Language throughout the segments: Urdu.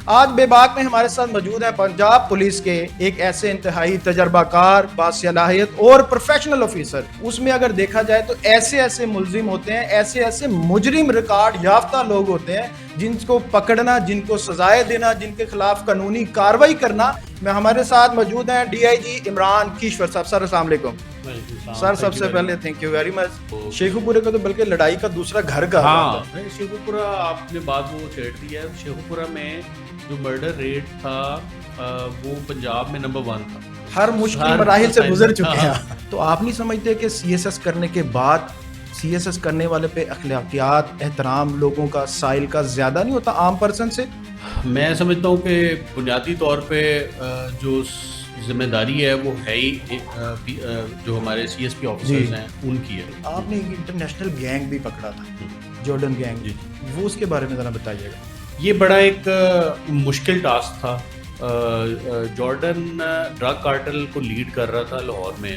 آج بے باک میں ہمارے ساتھ موجود ہیں پنجاب پولیس کے ایک ایسے انتہائی تجربہ کار، باصلاحیت اور پروفیشنل آفیسر۔ اس میں اگر دیکھا جائے تو ایسے ملزم ہوتے ہیں، ایسے مجرم ریکارڈ یافتہ لوگ ہوتے ہیں جن کو پکڑنا، جن کو سزائیں دینا، جن کے خلاف قانونی کارروائی کرنا۔ میں ہمارے ساتھ موجود ہیں ڈی آئی جی عمران کشور صاحب۔ سر السلام علیکم۔ سر سب سے پہلے thank you very much. Shekau پورے کا تو بلکہ لڑائی کا دوسرا گھر کا، ہاں شیخو پورہ آپ نے بات وہ چھیڑ دی ہے۔ شیخو پورہ میں جو مرڈر ریٹ تھا وہ پنجاب میں نمبر 1 تھا، ہر مشکل مراحل سے گزر چکے ہیں۔ تو آپ نہیں سمجھتے کہ سی ایس ایس کرنے کے بعد سی ایس ایس کرنے والے پہ اخلاقیات، احترام لوگوں کا، سائل کا زیادہ نہیں ہوتا عام پرسن سے؟ میں سمجھتا ہوں کہ بنیادی طور پہ جو ذمہ داری ہے وہ ہے ہی جو ہمارے سی ایس پی آفیسرز ہیں ان کی ہے۔ آپ نے ایک انٹرنیشنل گینگ بھی پکڑا تھا، جارڈن گینگ، وہ اس کے بارے میں ذرا بتائیے گا۔ یہ بڑا ایک مشکل ٹاسک تھا۔ جارڈن ڈرگ کارٹل کو لیڈ کر رہا تھا لاہور میں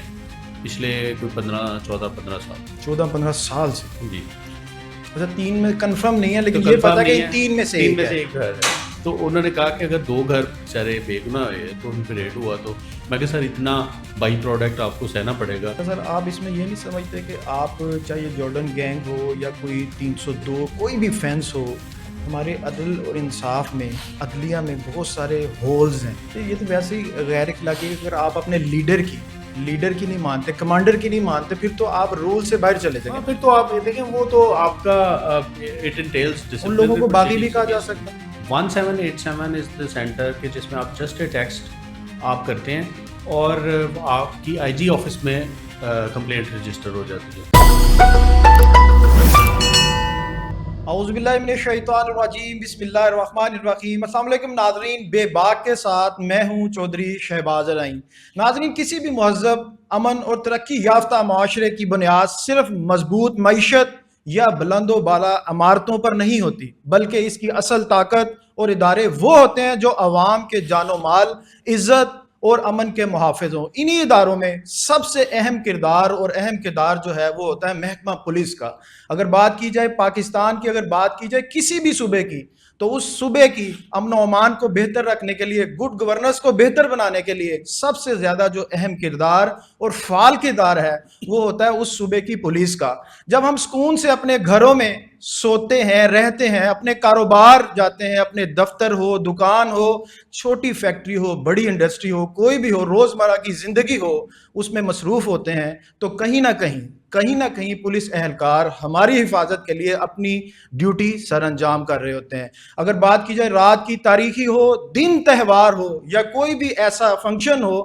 پچھلے کوئی 14-15 سال سے۔ جی اچھا، 3 میں کنفرم نہیں ہے لیکن یہ پتا کہ 3 میں سے ایک گھر ہے۔ تو انہوں نے کہا کہ اگر 2 گھر بیچارے بے گناہ ہوئے تو ان پہ ریڈ ہوا، تو میں کہ سر اتنا بائی پروڈکٹ آپ کو سہنا پڑے گا۔ سر آپ اس میں یہ نہیں سمجھتے کہ آپ چاہے جارڈن گینگ ہو یا کوئی 302 کوئی بھی فینس ہو، ہمارے عدل اور انصاف میں، عدلیہ میں بہت سارے ہولز ہیں؟ یہ تو ویسے ہی غیر اخلاقی۔ اگر آپ اپنے لیڈر کی نہیں مانتے، کمانڈر کی نہیں مانتے، پھر تو آپ رول سے باہر چلے جائیں۔ پھر تو آپ دیکھیں وہ تو آپ کا اٹ انٹیلز ڈسپلن۔ ان لوگوں کو باغی بھی کہا جا سکتا ہے۔ 1787 از دا سینٹر کہ جس میں آپ جسٹ اے ٹیکسٹ آپ کرتے ہیں اور آپ کی آئی جی آفس میں کمپلینٹ رجسٹر ہو جاتی ہے۔ اعوذ باللہ من الشیطان الرجیم، بسم اللہ الرحمن الرحیم۔ السلام علیکم ناظرین، بے باک کے ساتھ میں ہوں چودھری شہباز العین۔ ناظرین، کسی بھی مہذب، امن اور ترقی یافتہ معاشرے کی بنیاد صرف مضبوط معیشت یا بلند و بالا عمارتوں پر نہیں ہوتی، بلکہ اس کی اصل طاقت اور ادارے وہ ہوتے ہیں جو عوام کے جان و مال، عزت اور امن کے محافظ ہوں۔ انہی اداروں میں سب سے اہم کردار جو ہے وہ ہوتا ہے محکمہ پولیس کا۔ اگر بات کی جائے پاکستان کی، اگر بات کی جائے کسی بھی صوبے کی، تو اس صوبے کی امن و امان کو بہتر رکھنے کے لیے، گڈ گورننس کو بہتر بنانے کے لیے سب سے زیادہ جو اہم کردار اور فعال کردار ہے وہ ہوتا ہے اس صوبے کی پولیس کا۔ جب ہم سکون سے اپنے گھروں میں سوتے ہیں، رہتے ہیں، اپنے کاروبار جاتے ہیں، اپنے دفتر ہو، دکان ہو، چھوٹی فیکٹری ہو، بڑی انڈسٹری ہو، کوئی بھی ہو، روزمرہ کی زندگی ہو، اس میں مصروف ہوتے ہیں، تو کہیں نہ کہیں پولیس اہلکار ہماری حفاظت کے لیے اپنی ڈیوٹی سر انجام کر رہے ہوتے ہیں۔ اگر بات کی جائے رات کی تاریخی ہو، دن تہوار ہو، یا کوئی بھی ایسا فنکشن ہو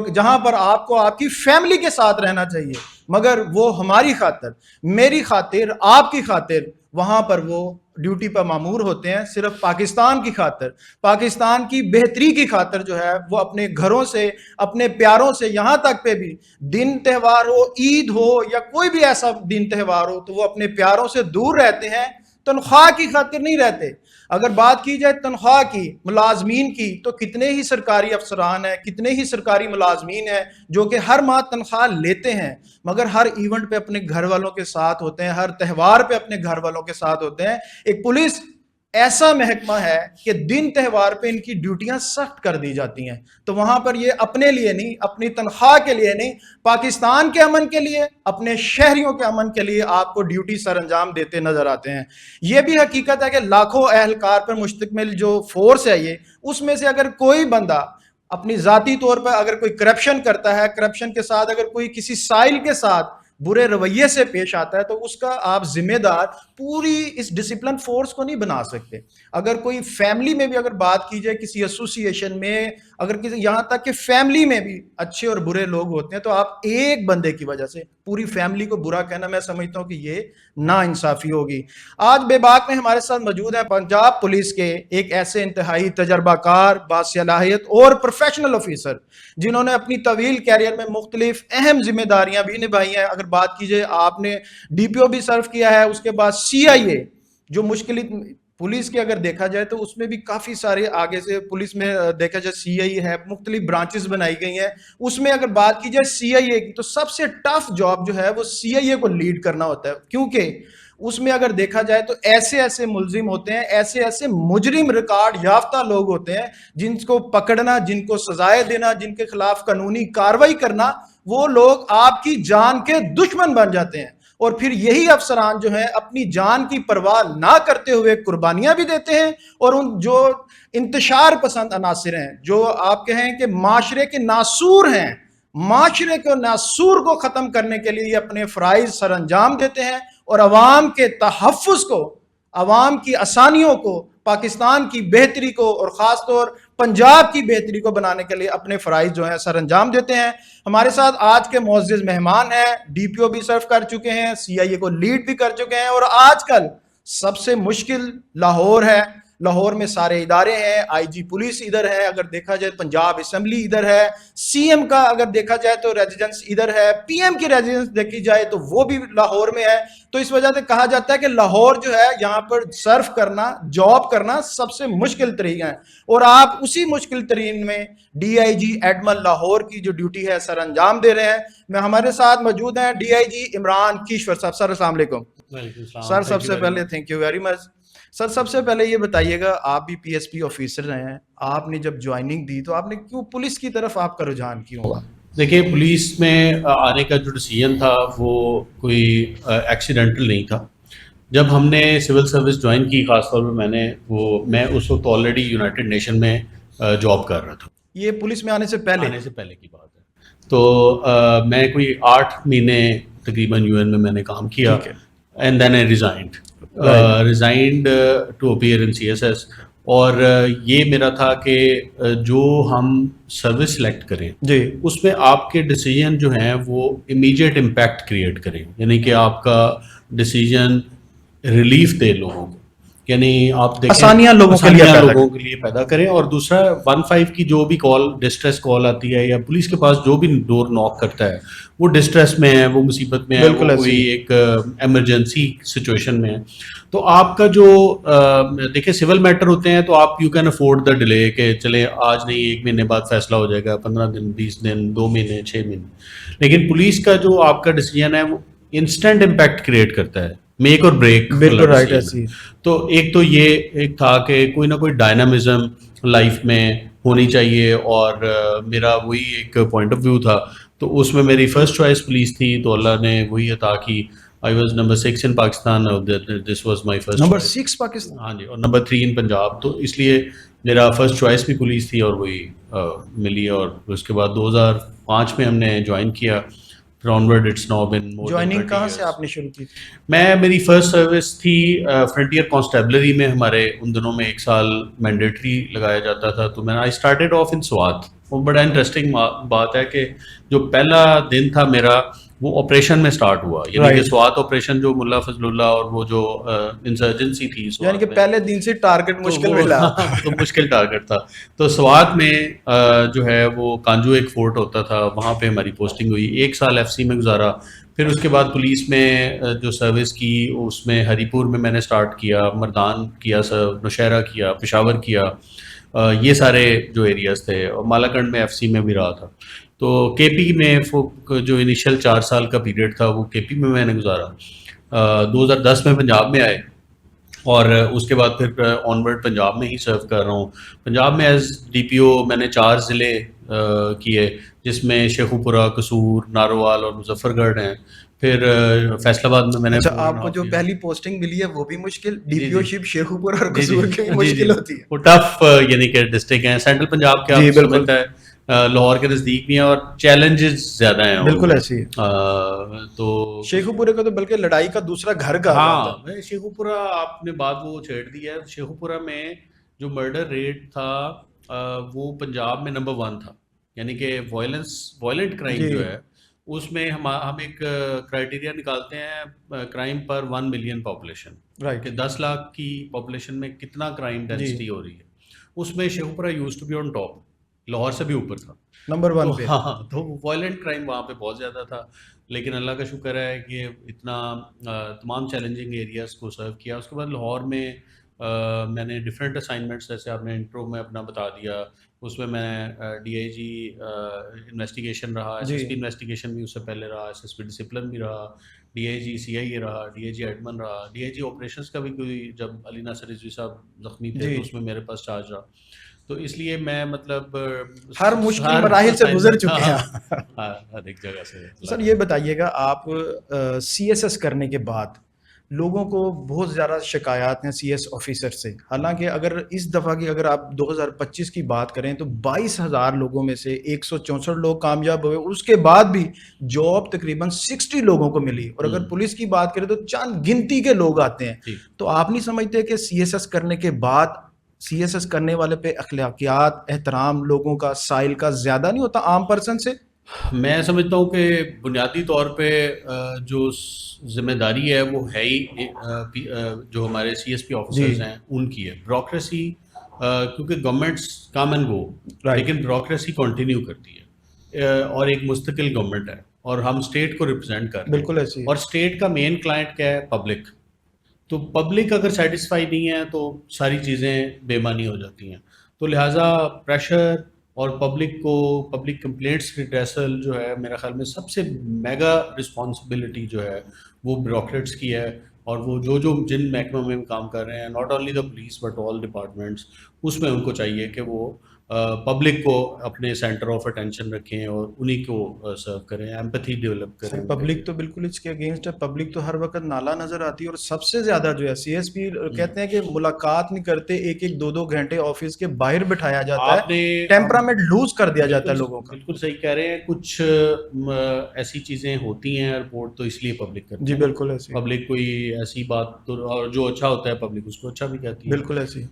جہاں پر آپ کو آپ کی فیملی کے ساتھ رہنا چاہیے، مگر وہ ہماری خاطر، میری خاطر، آپ کی خاطر وہاں پر وہ ڈیوٹی پر مامور ہوتے ہیں، صرف پاکستان کی خاطر، پاکستان کی بہتری کی خاطر جو ہے وہ اپنے گھروں سے، اپنے پیاروں سے، یہاں تک پہ بھی دن تہوار ہو، عید ہو یا کوئی بھی ایسا دن تہوار ہو، تو وہ اپنے پیاروں سے دور رہتے ہیں، تنخواہ کی خاطر نہیں رہتے۔ اگر بات کی جائے تنخواہ کی، ملازمین کی، تو کتنے ہی سرکاری افسران ہیں، کتنے ہی سرکاری ملازمین ہیں جو کہ ہر ماہ تنخواہ لیتے ہیں، مگر ہر ایونٹ پہ اپنے گھر والوں کے ساتھ ہوتے ہیں، ہر تہوار پہ اپنے گھر والوں کے ساتھ ہوتے ہیں۔ ایک پولیس ایسا محکمہ ہے کہ دن تہوار پہ ان کی ڈیوٹیاں سخت کر دی جاتی ہیں، تو وہاں پر یہ اپنے لیے نہیں، اپنی تنخواہ کے لیے نہیں، پاکستان کے امن کے لیے، اپنے شہریوں کے امن کے لیے آپ کو ڈیوٹی سر انجام دیتے نظر آتے ہیں۔ یہ بھی حقیقت ہے کہ لاکھوں اہلکار پر مشتمل جو فورس ہے یہ، اس میں سے اگر کوئی بندہ اپنی ذاتی طور پر اگر کوئی کرپشن کرتا ہے، کرپشن کے ساتھ اگر کوئی کسی سائل کے ساتھ برے رویے سے پیش آتا ہے، تو اس کا آپ ذمہ دار پوری اس ڈسپلن فورس کو نہیں بنا سکتے۔ اگر کوئی فیملی میں بھی اگر بات کی جائے، کسی ایسوسی ایشن میں، اگر کسی، یہاں تک کہ فیملی میں بھی اچھے اور برے لوگ ہوتے ہیں، تو آپ ایک بندے کی وجہ سے پوری فیملی کو برا کہنا، میں سمجھتا ہوں کہ یہ نا انصافی ہوگی۔ آج بے باک میں ہمارے ساتھ موجود ہیں پنجاب پولیس کے ایک ایسے انتہائی تجربہ کار، باصلاحیت اور پروفیشنل آفیسر جنہوں نے اپنی طویل کیریئر میں مختلف اہم ذمہ داریاں بھی نبھائی ہیں۔ اگر بات کی جائے، آپ نے ڈی پی او بھی سرو کیا ہے، اس کے بعد سی آئی اے، جو مشکل پولیس کے اگر دیکھا جائے تو اس میں بھی کافی سارے آگے سے، پولیس میں دیکھا جائے سی آئی اے ہے، مختلف برانچز بنائی گئی ہیں، اس میں اگر بات کی جائے سی آئی اے کی، تو سب سے ٹف جاب جو ہے وہ سی آئی اے کو لیڈ کرنا ہوتا ہے، کیونکہ اس میں اگر دیکھا جائے تو ایسے ایسے ملزم ہوتے ہیں, ایسے ایسے مجرم ریکارڈ یافتہ لوگ ہوتے ہیں جن کو پکڑنا, جن کو سزائیں دینا, جن کے خلاف قانونی کارروائی کرنا, وہ لوگ آپ کی جان کے دشمن بن جاتے ہیں. اور پھر یہی افسران جو ہیں اپنی جان کی پرواہ نہ کرتے ہوئے قربانیاں بھی دیتے ہیں, اور ان جو انتشار پسند عناصر ہیں, جو آپ کہیں کہ معاشرے کے ناسور ہیں, معاشرے کے ناسور کو ختم کرنے کے لیے اپنے فرائض سر انجام دیتے ہیں, اور عوام کے تحفظ کو, عوام کی آسانیوں کو, پاکستان کی بہتری کو, اور خاص طور پنجاب کی بہتری کو بنانے کے لیے اپنے فرائض جو ہیں سر انجام دیتے ہیں. ہمارے ساتھ آج کے معزز مہمان ہیں, ڈی پی او بھی سرو کر چکے ہیں, سی آئی اے کو لیڈ بھی کر چکے ہیں, اور آج کل سب سے مشکل لاہور ہے. لاہور میں سارے ادارے ہیں, آئی جی پولیس ادھر ہے, اگر دیکھا جائے پنجاب اسمبلی ادھر ہے, سی ایم کا اگر دیکھا جائے تو ریزیڈنس ادھر ہے, پی ایم کی ریزیڈنس دیکھی جائے تو وہ بھی لاہور میں ہے. تو اس وجہ سے کہا جاتا ہے کہ لاہور جو ہے یہاں پر سرف کرنا, جاب کرنا سب سے مشکل طریقہ ہے, اور آپ اسی مشکل ترین میں D I G admin Lahore کی جو ڈیوٹی ہے سر انجام دے رہے ہیں. میں ہمارے ساتھ موجود ہیں ڈی آئی جی عمران کیشور صاحب. سر السلام علیکم. سر سب سے پہلے تھینک یو ویری مچ. سر سب سے پہلے یہ بتائیے گا, آپ بھی پی ایس پی آفیسر رہے ہیں, آپ نے جب جوائننگ دی تو آپ نے کیوں پولیس کی طرف آپ کا رجحان کیوں ہوا؟ دیکھیے, پولیس میں آنے کا جو ڈیسیجن تھا وہ کوئی ایکسیڈنٹل نہیں تھا. جب ہم نے سول سروس جوائن کی, خاص طور پہ میں اس وقت آلریڈی یونائٹڈ نیشن میں جاب کر رہا تھا. یہ پولیس میں آنے سے پہلے کی بات ہے. تو میں کوئی 8 مہینے تقریباً یو این میں نے کام کیا, and then I resigned to appear in C S S. اور یہ میرا تھا کہ جو ہم سروس سلیکٹ کریں اس میں آپ کے ڈیسیجن جو ہیں وہ امیجیٹ امپیکٹ کریٹ کریں, یعنی کہ آپ کا ڈیسیجن ریلیف دے لوگوں کو, یعنی آپ دیکھیں آسانیاں لوگوں کے لیے پیدا کریں. اور دوسرا 15 کی جو بھی کال, ڈسٹریس کال آتی ہے, یا پولیس کے پاس جو بھی ڈور ناک کرتا ہے وہ ڈسٹریس میں ہے, وہ مصیبت میں ہے, وہ کوئی ایک ایمرجنسی سچویشن میں ہے. تو آپ کا جو دیکھیں سول میٹر ہوتے ہیں تو آپ you can afford the delay, کہ چلے آج نہیں 1 مہینے بعد فیصلہ ہو جائے گا, 15 دن, 20 دن, 2 مہینے, 6 مہینے. لیکن پولیس کا جو آپ کا ڈیسیجن ہے وہ انسٹنٹ امپیکٹ کریٹ کرتا ہے, میک اور بریک. تو ایک تو یہ ایک تھا کہ کوئی نہ کوئی ڈائنامزم لائف میں ہونی چاہیے, اور میرا وہی ایک پوائنٹ آف ویو تھا. تو اس میں میری فرسٹ چوائس پولیس تھی, تو اللہ نے وہی عطا کی. I was number 6 in Pakistan. This was my first number choice. 6 Pakistan. ہاں جی, اور number 3 in Punjab. تو اس لیے میرا فرسٹ چوائس بھی پولیس تھی اور وہی ملی. اور اس کے بعد 2005 میں ہم نے جوائن کیا. پھر onward it's now been more. Joining کہاں سے آپ نے شروع کی؟ میری فرسٹ سروس تھی فرنٹیئر کانسٹیبلری میں. ہمارے ان دنوں میں 1 سال مینڈیٹری لگایا جاتا تھا. تو میں آئی اسٹارٹیڈ آف ان سوات. وہ بڑا انٹرسٹنگ بات ہے کہ جو پہلا دن تھا میرا وہ آپریشن میں سٹارٹ ہوا, یعنی کہ سوات آپریشن جو ملا فضل اللہ اور وہ جو انسرجنسی تھی, یعنی کہ پہلے دن سے ٹارگٹ مشکل ملا. تو مشکل ٹارگٹ تھا. تو سوات میں جو ہے وہ کانجو ایک فورٹ ہوتا تھا, وہاں پہ ہماری پوسٹنگ ہوئی. 1 سال ایف سی میں گزارا. پھر اس کے بعد پولیس میں جو سروس کی اس میں ہری پور میں نے سٹارٹ کیا, مردان کیا, نوشہرہ کیا, پشاور کیا, یہ سارے جو ایریاز تھے. اور مالاکنڈ میں ایف سی میں بھی رہا تھا. تو کے پی میں جو انیشیل 4 سال کا پیریڈ تھا وہ کے پی میں نے گزارا. 2010 میں پنجاب میں آئے, اور اس کے بعد پھر آنورڈ پنجاب میں ہی سرو کر رہا ہوں. پنجاب میں ایز ڈی پی او میں نے 4 ضلع کیے, جس میں شیخوپورہ, قصور, نارووال اور مظفر گڑھ ہیں. پھر فیصل آباد میں نے. آپ کو جو پہلی پوسٹنگ ملی ہے وہ بھی مشکل, ڈی پی او شپ شیخوپورہ اور قصور کی مشکل ہوتی ہے, وہ ٹف یعنی کہ ڈسٹرکٹ ہیں. سینٹرل پنجاب کے آپ کو پتہ ہے لاہور کے نزدیک بھی ہیں اور چیلنجز زیادہ ہیں. بالکل ایسی ہے. تو شیخوپورہ کا تو بلکہ لڑائی کا دوسرا گھر کا. ہاں, شیخوپورہ آپ نے بات وہ چھیڑ دی ہے. شیخوپورہ میں جو مرڈر ریٹ تھا وہ پنجاب میں نمبر 1 تھا, یعنی کہ وائلنٹ کرائم جو ہے اس میں ہم ایک کرائٹیریا نکالتے ہیں کرائم پر 1 ملین پاپولیشن, کہ 10 لاکھ کی پاپولیشن میں کتنا کرائم ڈینسٹی ہو رہی ہے. اس میں Sheikhupura used to be on top, Lahore سے بھی اوپر تھا, نمبر 1 پہ. ہاں, تو وائلنٹ کرائم وہاں پہ بہت زیادہ تھا. لیکن اللہ کا شکر ہے کہ اتنا تمام چیلنجنگ ایریاز کو سرو کیا. اس کے بعد لاہور میں میں نے ڈفرینٹ اسائنمنٹس, جیسے آپ نے انٹرو میں اپنا بتا دیا, اس میں ڈی آئی جی انویسٹیگیشن رہا, ایس ایس پی انویسٹیگیشن بھی اس سے پہلے رہا, ایس ایس پی ڈسپلن بھی رہا, DIG CI رہا, DIG ایڈمن رہا, DIG آپریشنس کا بھی کوئی, جب علی ناصر رضوی صاحب زخمی تھے تو اس میں میرے پاس چارج رہا. تو اس لیے میں مطلب ہر مشکل مراحل سے گزر چکے ہیں ہر ایک جگہ سے. سر یہ بتائیے گا, آپ CSS کرنے کے بعد لوگوں کو بہت زیادہ شکایات ہیں CS آفیسر سے, حالانکہ اگر اس دفعہ کی اگر آپ 2025 کی بات کریں تو 22,000 لوگوں میں سے 164 لوگ کامیاب ہوئے, اس کے بعد بھی جاب تقریباً 60 لوگوں کو ملی, اور اگر پولیس کی بات کریں تو چند گنتی کے لوگ آتے ہیں. تو آپ نہیں سمجھتے کہ CSS کرنے کے بعد CSS کرنے والے پہ اخلاقیات, احترام لوگوں کا, سائل کا زیادہ نہیں ہوتا عام پرسن سے؟ میں سمجھتا ہوں کہ بنیادی طور پہ جو ذمہ داری ہے وہ ہے ہی جو ہمارے CSP آفیسرز ہیں ان کی ہے. بیوروکریسی کیونکہ گورنمنٹس کم اینڈ گو, لیکن بیوروکریسی کنٹینیو کرتی ہے, اور ایک مستقل گورنمنٹ ہے, اور ہم اسٹیٹ کو ریپرزینٹ کر رہے ہیں. بالکل ایسی, اور اسٹیٹ کا مین کلائنٹ کیا ہے؟ پبلک. تو پبلک اگر سیٹسفائی نہیں ہے تو ساری چیزیں بے معنی ہو جاتی ہیں. تو لہٰذا پریشر اور پبلک کمپلینٹس ریڈریسل جو ہے, میرا خیال میں سب سے میگا رسپانسبلٹی جو ہے وہ بیوروکریٹس کی ہے. اور وہ جو جن محکموں میں کام کر رہے ہیں, not only the police but all departments, اس میں ان کو چاہیے کہ وہ پبلک کو اپنے سینٹر آف اٹینشن رکھیں اور انہی کو سرو کریں, ایمپتھی ڈیولپ کریں. پبلک تو بالکل اس کے اگینسٹ ہے, پبلک تو ہر وقت نالا نظر آتی ہے, اور سب سے زیادہ جو ہے CSP کہتے ہیں کہ ملاقات نہیں کرتے, 1-2 گھنٹے آفس کے باہر بٹھایا جاتا ہے, ٹیمپرامنٹ لوز کر دیا جاتا ہے لوگوں کا. بالکل صحیح کہہ رہے ہیں. کچھ ایسی چیزیں ہوتی ہیں رپورٹ تو اس لیے پبلک کرتی ہے. جی بالکل ایسی, پبلک کوئی ایسی بات اور جو اچھا ہوتا ہے پبلک اس کو اچھا بھی کہتی ہے. بالکل ایسی.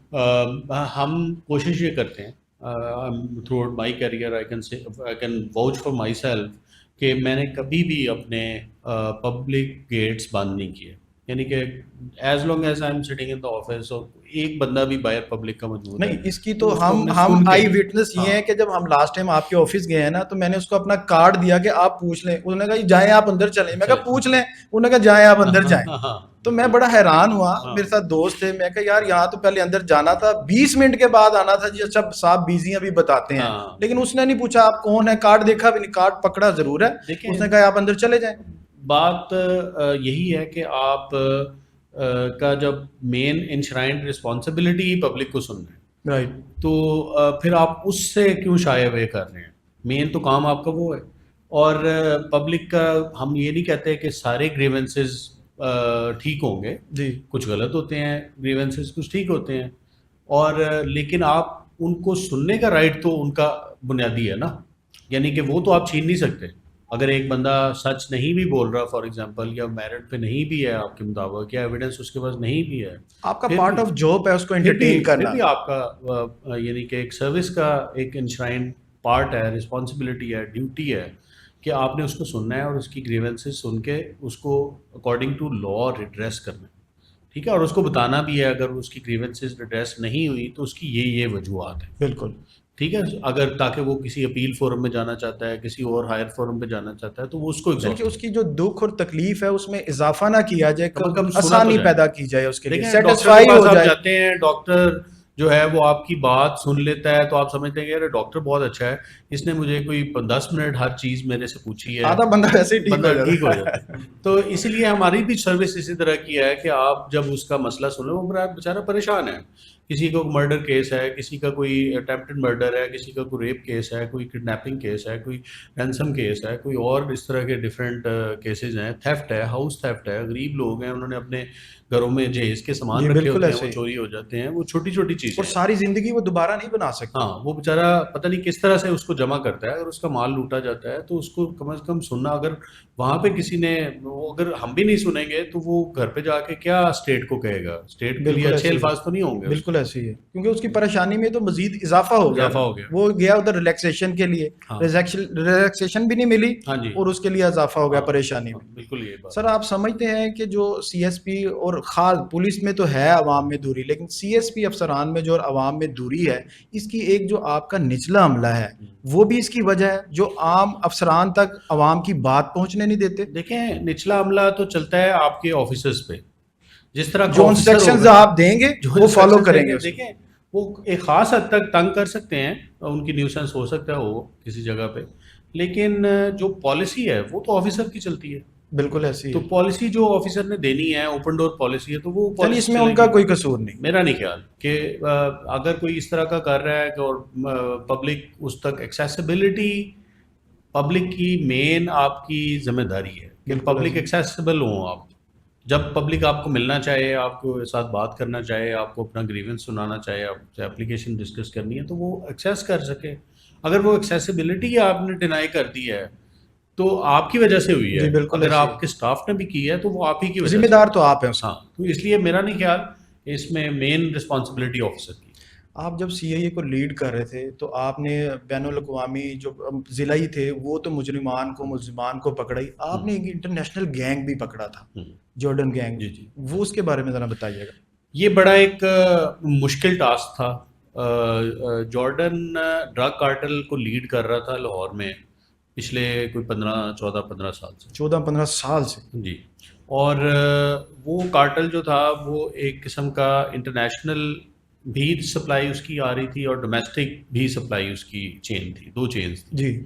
ہم کوشش یہ کرتے ہیں throughout my career, I can vouch for myself, کہ میں نے کبھی بھی اپنے پبلک گیٹس بند نہیں کیے. یعنی کہ as long as I am sitting in the office, اور ایک بندہ بھی باہر پبلک کا موجود نہیں, اس کی تو ہم آئی وٹنس یہ ہیں کہ جب ہم لاسٹ ٹائم آپ کے آفس گئے ہیں نا, تو میں نے اس کو اپنا کارڈ دیا کہ آپ پوچھ لیں. انہوں نے کہا جائیں آپ اندر چلیں, میں کہا پوچھ لیں, انہوں نے کہا جائیں آپ اندر جائیں. تو میں بڑا حیران ہوا, میرے ساتھ دوست تھے, میں کہا یار یہاں تو پہلے اندر جانا تھا, 20 منٹ کے بعد آنا تھا, جی اچھا صاحب بیزی ابھی بتاتے ہیں, لیکن اس نے نہیں پوچھا آپ کون ہے, کارڈ دیکھا بھی نہیں, کارڈ پکڑا ضرور ہے, اس نے کہا آپ اندر چلے جائیں. بات یہی ہے کہ آپ کا جب مین انشرائنڈ رسپانسبلٹی ہی پبلک کو سننا ہے, رائٹ, تو پھر آپ اس سے کیوں شائع ہوئے کر رہے ہیں؟ مین تو کام آپ کا وہ ہے. اور پبلک کا ہم یہ نہیں کہتے کہ سارے گریونسز ٹھیک ہوں گے, جی کچھ غلط ہوتے ہیں گریونسز, کچھ ٹھیک ہوتے ہیں, اور لیکن آپ ان کو سننے کا رائٹ تو ان کا بنیادی ہے نا. یعنی کہ وہ تو آپ چھین نہیں سکتے. اگر ایک بندہ سچ نہیں بھی بول رہا فار ایگزامپل, یا میرٹ پہ نہیں بھی ہے آپ کے مطابق, یا ایویڈنس اس کے پاس نہیں بھی ہے, آپ کا پارٹ آف جاب ہے اس کو انٹرٹین کرنا. پھر بھی آپ کا یعنی کہ ایک سروس کا ایک انشرائنڈ پارٹ ہے, رسپانسبلٹی ہے, ڈیوٹی ہے کہ آپ نے اس کو سننا ہے, اور اس کی گریونسز سن کے اس کو اکارڈنگ ٹو لا ریڈریس کرنا ہے. ٹھیک ہے, اور اس کو بتانا بھی ہے اگر اس کی گریونسز ریڈریس نہیں ہوئی تو اس کی یہ وجوہات ہیں. بالکل ٹھیک ہے, اگر تاکہ وہ کسی اپیل فورم میں جانا چاہتا ہے, کسی اور ہائر فورم پہ جانا چاہتا ہے, تو وہ اس کو اس کی جو دکھ اور تکلیف ہے اس میں اضافہ نہ کیا جائے, آسانی پیدا کی جائے اس کے لیے, سیٹسفائی ہو جائے. جاتے ہیں ڈاکٹر جو ہے وہ آپ کی بات سن لیتا ہے, تو آپ سمجھتے ہیں کہ یار ڈاکٹر بہت اچھا ہے, اس نے مجھے کوئی 10 منٹ ہر چیز میرے سے پوچھی ہے, آدھا بندہ ویسے ہی ٹھیک ہو جاتا ہے. تو اسی لیے ہماری بھی سروس اسی طرح کی ہے کہ آپ جب اس کا مسئلہ سنیں, وہ بیچارہ پریشان ہے, کسی کا مرڈر کیس ہے, کسی کا کوئی اٹیمپٹڈ مرڈر ہے, کسی کا کوئی ریپ کیس ہے, کوئی کڈنیپنگ کیس ہے, کوئی رینسم کیس ہے, کوئی اور اس طرح کے ڈفرینٹ کیسز ہیں, تھیفٹ ہے, ہاؤس تھیفٹ ہے, غریب لوگ ہیں, انہوں نے اپنے گھروں میں جہیز کے سامان رکھے ہوتے ہیں, وہ چوری ہو جاتے ہیں, وہ چھوٹی چھوٹی چیزیں, اور ساری زندگی وہ دوبارہ نہیں بنا سکتا. ہاں, وہ بیچارہ پتہ نہیں کس طرح سے اس کو جمع کرتا ہے. اگر اس کا مال لوٹا جاتا ہے تو اس کو کم از کم سننا, اگر وہاں پہ کسی نے, اگر ہم بھی نہیں سنیں گے تو وہ گھر پہ جا کے کیا اسٹیٹ کو کہے گا؟ اسٹیٹ کے لیے اچھے الفاظ تو نہیں ہوں گے. بالکل ایسی ہے, کیونکہ اس کی پریشانی میں تو مزید اضافہ ہو گیا. وہ گیا ادھر ریلیکسیشن کے لیے, ریلیکسیشن بھی نہیں ملی, اور اس کے لیے اضافہ ہو گیا پریشانی میں. بالکل یہ بات. سر آپ سمجھتے ہیں کہ جو CSP اور خاص پولیس میں تو ہے عوام میں دوری, لیکن CSP افسران میں جو عوام میں دوری ہے, اس کی ایک جو آپ کا نچلا عملہ ہے وہ بھی اس کی وجہ ہے, جو عام افسران تک عوام کی بات پہنچنے نہیں دیتے؟ دیکھیں, نچلا عملہ تو چلتا ہے آپ کے آفیسرز پہ, جس طرح جو انسٹرکشنز آپ دیں گے وہ فالو کریں گے. دیکھیں, وہ ایک خاص حد تک تنگ کر سکتے ہیں, ان کی نیوسنس ہو سکتا ہے وہ کسی جگہ پہ, لیکن جو پالیسی ہے وہ تو آفیسر کی چلتی ہے. بالکل ایسی تو ہے. پالیسی جو آفیسر نے دینی ہے اوپن ڈور پالیسی ہے تو وہ چلیے اس policy میں چلے ان کا گی. کوئی قصور نہیں. میرا نہیں خیال کہ اگر کوئی اس طرح کا کر رہا ہے کہ اور پبلک اس تک ایکسیسیبلٹی پبلک کی مین آپ کی ذمہ داری ہے کہ بالکل پبلک ایسی. ایکسیسیبل ہوں آپ. جب پبلک آپ کو ملنا چاہے, آپ کو ساتھ بات کرنا چاہے, آپ کو اپنا گریونس سنانا چاہے, آپ سے اپلیکیشن ڈسکس کرنی ہے تو وہ ایکسیس کر سکے. اگر وہ ایکسیسیبلٹی آپ نے ڈینائی کر دی ہے تو آپ کی وجہ سے ہوئی ہے. جی بالکل اگر ایسی آپ کے اسٹاف نے بھی کی ہے تو وہ آپ ہی کی ہے, وجہ ذمہ سے. دار تو آپ ہیں اس کے. ہاں, تو اس لیے میرا نہیں خیال کہ اس میں مین رسپانسبلٹی آفیسر کی. آپ جب سی آئی اے کو لیڈ کر رہے تھے تو آپ نے بین الاقوامی جو ضلعی تھے وہ تو ملزمان کو پکڑا ہی, آپ نے ایک انٹرنیشنل گینگ بھی پکڑا تھا, جارڈن گینگ. جی جی, وہ اس کے بارے میں ذرا بتائیے گا. یہ بڑا ایک مشکل ٹاسک تھا. جارڈن ڈرگ کارٹل کو لیڈ کر رہا تھا لاہور میں پچھلے کوئی 15 سال سے. 14-15 سال سے. جی, اور وہ کارٹل جو تھا وہ ایک قسم کا انٹرنیشنل بھی سپلائی اس کی آ رہی تھی اور ڈومیسٹک بھی سپلائی اس کی چین تھی, 2 چینز تھی. جی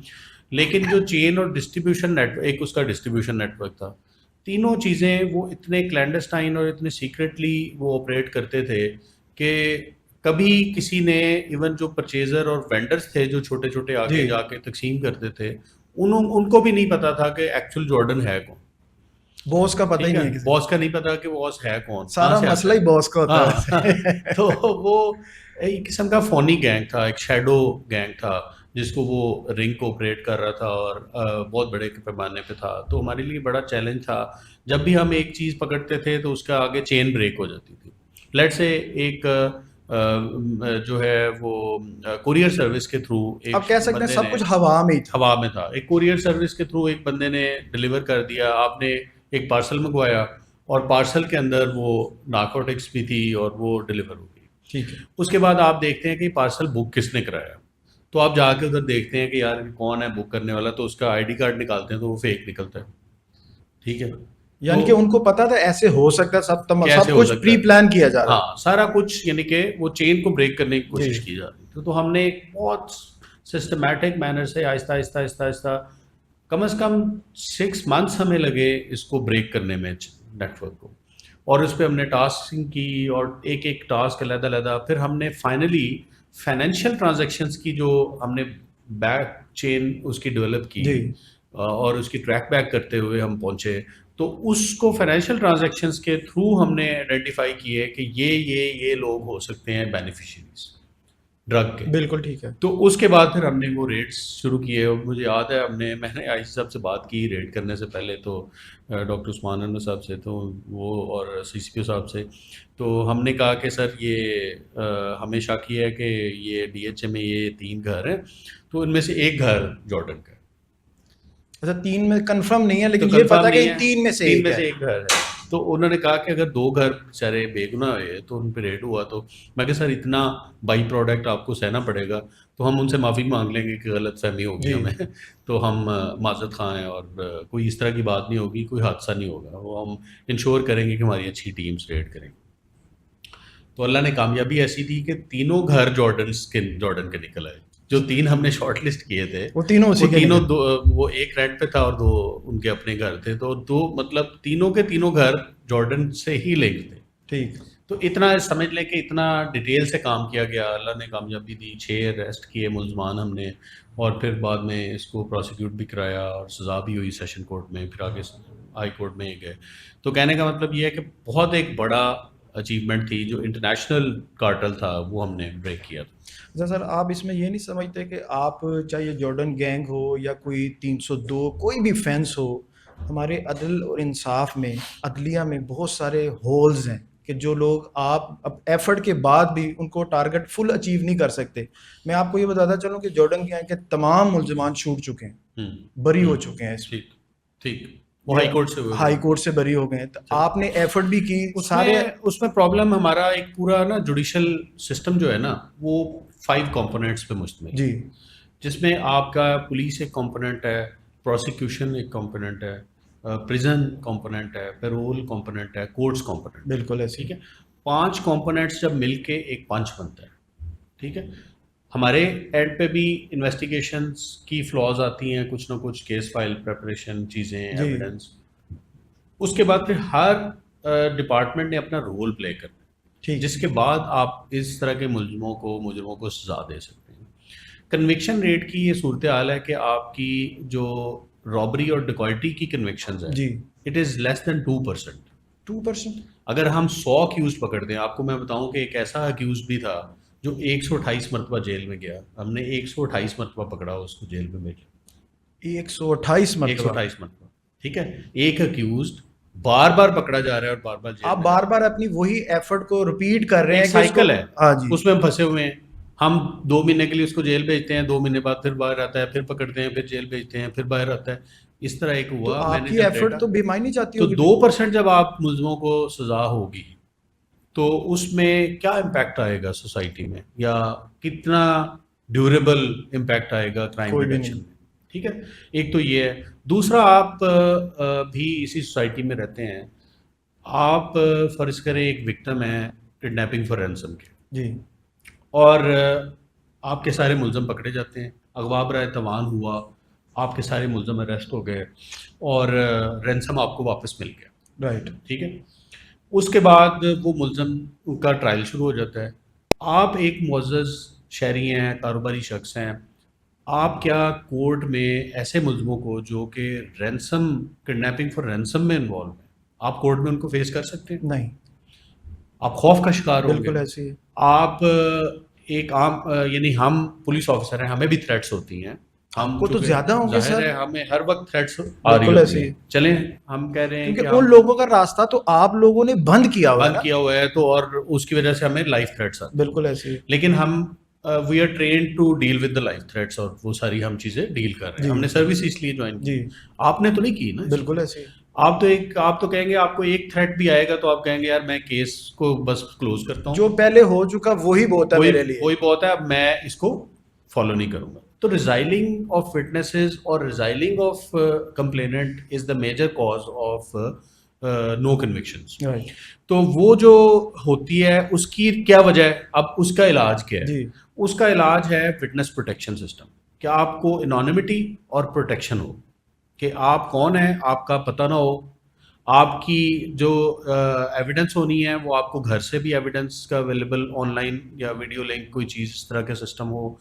لیکن جو چین اور ڈسٹریبیوشن نیٹ ایک اس کا ڈسٹریبیوشن نیٹ ورک تھا, تینوں چیزیں وہ اتنے کلینڈسٹائن اور اتنے سیکرٹلی وہ آپریٹ کرتے تھے کہ کبھی کسی نے ایون جو پرچیزر اور وینڈرز تھے جو چھوٹے چھوٹے آگے جی جا کے تقسیم کرتے تھے ان کو بھی نہیں پتا تھا کہ ایکچوئل جارڈن ہے کون. باس کا پتہ ہی ٹھیک نہیں ہے, ہے کسی کو. باس کا نہیں پتا کہ باس ہے کون, سارا مسئلہ ہی باس کا ہوتا ہے. ہاں. تو وہ ایک قسم کا فونی گینگ تھا, ایک شیڈو گینگ تھا جس کو وہ رنگ کو آپریٹ کر رہا تھا اور بہت بڑے پیمانے پہ تھا. تو ہمارے لیے بڑا چیلنج تھا. جب بھی ہم ایک چیز پکڑتے تھے تو اس کا آگے چین بریک ہو جاتی تھی. لیٹ سے ایک جو ہے وہ کوریئر سروس کے تھرو ایک اب کہہ سکتے ہیں بندے سب نے کچھ ہوا میں ہی تھا. ہوا میں تھا, ایک کوریئر سروس کے تھرو ایک بندے نے ڈلیور کر دیا. آپ نے ایک پارسل منگوایا اور پارسل کے اندر وہ نارکوٹکس بھی تھی اور وہ ڈلیور ہو گئی. ٹھیک ہے. اس کے بعد آپ دیکھتے ہیں کہ پارسل بک کس نے کرایا, تو آپ جا کے ادھر دیکھتے ہیں کہ یار کون ہے بک کرنے والا, تو اس کا آئی ڈی کارڈ نکالتے ہیں تو وہ فیک نکلتا ہے. ٹھیک ہے, یعنی کہ ان کو پتا تھا ایسے ہو سکتا ہے, سب ہو کچھ سکتا پری ہے, پلان کیا جا رہا ہے. ہاں سارا کچھ, یعنی کہ وہ چین کو بریک کرنے کی کوشش جی کی جا رہی تھی. تو ہم نے ایک بہت سسٹمیٹک مینر سے آہستہ آہستہ آہستہ آہستہ کم از کم 6 months ہمیں لگے اس کو بریک کرنے میں نیٹ ورک کو, اور اس پہ ہم نے ٹاسکنگ کی اور ایک ایک ٹاسک علیحدہ علیحدہ. پھر ہم نے فائنلی فائنینشیل ٹرانزیکشنز کی جو ہم نے بیک چین اس کی ڈیولپ کی جی اور اس کی ٹریک بیک کرتے ہوئے ہم پہنچے. تو اس کو فائنینشیل ٹرانزیکشنز کے تھرو ہم نے آئیڈینٹیفائی کیے کہ یہ لوگ ہو سکتے ہیں بینیفیشریز ڈرگ کے. بالکل ٹھیک ہے. تو اس کے بعد پھر ہم نے وہ ریٹس شروع کیے. اور مجھے یاد ہے میں نے عائشہ صاحب سے بات کی ریٹ کرنے سے پہلے, تو ڈاکٹر عثمان انور صاحب سے, تو وہ اور سی سی پی او صاحب سے, تو ہم نے کہا کہ سر یہ ہمیں شک یہ ہے کہ یہ ڈی ایچ اے میں یہ 3 گھر ہیں, تو ان میں سے ایک گھر جارڈن کا ہے. اچھا 3 میں کنفرم نہیں ہے, لیکن یہ پتا کہ 3 میں سے ایک گھر ہے. تو انہوں نے کہا کہ اگر 2 گھر بیچارے بے گناہ ہوئے تو ان پہ ریٹ ہوا, تو میں کہ سر اتنا بائی پروڈکٹ آپ کو سہنا پڑے گا, تو ہم ان سے معافی مانگ لیں گے کہ غلط فہمی ہوگی ہمیں, تو ہم معذرت خواہ ہیں اور کوئی اس طرح کی بات نہیں ہوگی, کوئی حادثہ نہیں ہوگا, وہ ہم انشور کریں گے کہ ہماری اچھی ٹیمز ریٹ کریں گے. تو اللہ نے کامیابی ایسی دی کہ تینوں گھر جارڈن کے نکل آئے. جو 3 ہم نے شارٹ لسٹ کیے تھے وہ تینوں وہ ایک رینٹ پہ تھا اور 2 ان کے اپنے گھر تھے, تو 2 مطلب تینوں کے تینوں گھر جارڈن سے ہی لنک تھے. ٹھیک. تو اتنا سمجھ لیں کہ اتنا ڈیٹیل سے کام کیا گیا. اللہ نے کامیابی دی, 6 اریسٹ کیے ملزمان ہم نے, اور پھر بعد میں اس کو پروسیکیوٹ بھی کرایا اور سزا بھی ہوئی سیشن کورٹ میں, پھر آگے ہائی کورٹ میں گئے. تو کہنے کا مطلب یہ ہے کہ بہت ایک بڑا اچیومنٹ تھی, جو انٹرنیشنل کارٹل تھا وہ ہم نے بریک کیا تھا. سر آپ اس میں یہ نہیں سمجھتے کہ آپ چاہے جارڈن گینگ ہو یا کوئی 302 کوئی بھی فینس ہو, ہمارے عدل اور انصاف میں, عدلیہ میں بہت سارے ہولز ہیں کہ جو لوگ آپ ایفرٹ کے بعد بھی ان کو ٹارگٹ فل اچیو نہیں کر سکتے. میں آپ کو یہ بتاتا چلوں کہ جارڈن گینگ کے تمام ملزمان چھوٹ چکے ہیں, بری ہو چکے ہیں. ٹھیک, وہ ہائی کورٹ سے بری ہو گئے ہیں. تو آپ نے ایفرٹ بھی کی. اس میں پرابلم ہمارا ایک پورا نا جوڈیشل سسٹم جو ہے نا وہ 5 کمپوننٹس پہ مشتمل ہے, جس میں آپ کا پولیس ایک کمپوننٹ ہے, پروسیکیوشن ایک کمپوننٹ ہے, پریزن کمپوننٹ ہے, پیرول کمپوننٹ ہے, کورٹس کمپوننٹ. بالکل ایسے. ٹھیک ہے, 5 کمپوننٹس جب مل کے ایک پنچ بنتا ہے. ٹھیک ہے, ہمارے اینڈ پہ بھی انویسٹیگیشنس کی فلاز آتی ہیں, کچھ نہ کچھ کیس فائل پریپریشن چیزیں, ایویڈنس, اس کے بعد پھر ہر ڈپارٹمنٹ نے اپنا رول پلے کرنا ہے، جس کے بعد آپ اس طرح کے مجرموں کو سزا دے سکتے ہیں۔ کنوکشن ریٹ کی یہ صورتحال ہے کہ آپ کی جو رابری اور ڈکوائٹی کی کنوکشنز ہیں جی اٹ از لیس دین 2%۔ 2%؟ اگر ہم 100 اکیوزڈ پکڑتے ہیں، آپ کو میں بتاؤں کہ ایک ایسا اکیوزڈ بھی تھا جو 128 مرتبہ جیل میں گیا، ہم نے 128 مرتبہ پکڑا، اس کو جیل میں بھیجا 128 مرتبہ؟ 128 مرتبہ، ٹھیک ہے، ایک اکیوزڈ بار بار پکڑا جا رہا ہے اور بار بار جیل آپ میں بار بار اپنی وہی ایفرٹ کو ریپیٹ کر رہے ہیں، سائیکل ہے، ہاں جی، اس میں ہم پھنسے ہوئے ہیں۔ ہم 2 مہینے کے لیے اس کو جیل بھیجتے ہیں، 2 مہینے بعد پھر باہر آتا ہے، پھر پکڑتے ہیں، پھر جیل بھیجتے ہیں، پھر باہر آتا ہے، اس طرح ایک تو ہوا۔ میں آپ نے کی جب ایفرٹ دیکھا تو بے معنی جاتی تو ہوگی۔ 2% جب آپ ملزموں کو سزا ہوگی تو اس میں کیا امپیکٹ آئے گا سوسائٹی میں، یا کتنا ڈیوریبل امپیکٹ آئے گا کرائم کوئی بھی ریڈکشن نہیں۔ میں، ٹھیک ہے۔ ایک تو یہ ہے، دوسرا آپ بھی اسی سوسائٹی میں رہتے ہیں، آپ فرض کریں ایک وکٹم ہے کڈنیپنگ فار رینسم کے، جی اور آپ کے سارے ملزم پکڑے جاتے ہیں، اغوا برائے تاوان ہوا، آپ کے سارے ملزم اریسٹ ہو گئے اور رینسم آپ کو واپس مل گیا، رائٹ۔ ٹھیک ہے۔ اس کے بعد وہ ملزم کا ٹرائل شروع ہو جاتا ہے، آپ ایک معزز شہری ہیں، کاروباری شخص ہیں، آپ کیا کورٹ میں ایسے ملزموں کو جو کہ رینسم کڈنیپنگ فار رینسم میں انوالو ہیں، آپ کورٹ میں ان کو فیس کر سکتے ہیں؟ نہیں، آپ خوف کا شکار ہوں گے۔ بالکل ایسے ہی۔ آپ ایک عام یعنی ہم پولیس آفیسر ہیں، ہمیں بھی تھریٹس ہوتی ہیں، ہم کو تو چونکہ زیادہ ہوں گے ظاہر سر، ہے ہمیں ہر وقت تھریٹس آ رہی بالکل ایسے ہوتی ہی، ہیں۔ چلیں ہم کہہ رہے ہیں کہ کیونکہ ان لوگوں کا راستہ تو آپ لوگوں نے بند کیا ہوا ہے بند نا۔ کیا ہوا ہے، تو اور اس کی وجہ سے ہمیں لائف تھریٹس آتی ہیں، بالکل ایسے ہی لیکن ہم we are trained to deal with the life threats, اور وہ ساری ہم چیزیں ڈیل کر رہے ہیں، ہم نے سروس اس لیے جوائن کی، جی، آپ نے تو نہیں کی نا۔ بالکل ایسے ہی۔ آپ تو کہیں گے، آپ کو ایک تھریٹ بھی آئے گا تو آپ کہیں گے یار میں کیس کو بس کلوز کرتا ہوں، جو پہلے ہو چکا وہی بہت ہے میرے لیے۔ وہی بہت ہے، اب میں اس کو فالو نہیں کروں گا۔ تو ریزائلنگ آف وٹنسز اور resiling of complainant is the major cause of no convictions. Right, تو وہ جو ہوتی ہے اس کی کیا وجہ ہے، اب اس کا علاج کیا ہے؟ جی اس کا علاج ہے فٹنس پروٹیکشن سسٹم، کہ آپ کو انانیمٹی اور پروٹیکشن ہو، کہ آپ کون ہیں آپ کا پتہ نہ ہو، آپ کی جو ایویڈنس ہونی ہے وہ آپ کو گھر سے بھی ایویڈنس کا اویلیبل آن لائن یا ویڈیو لنک کوئی چیز اس طرح کا سسٹم ہو۔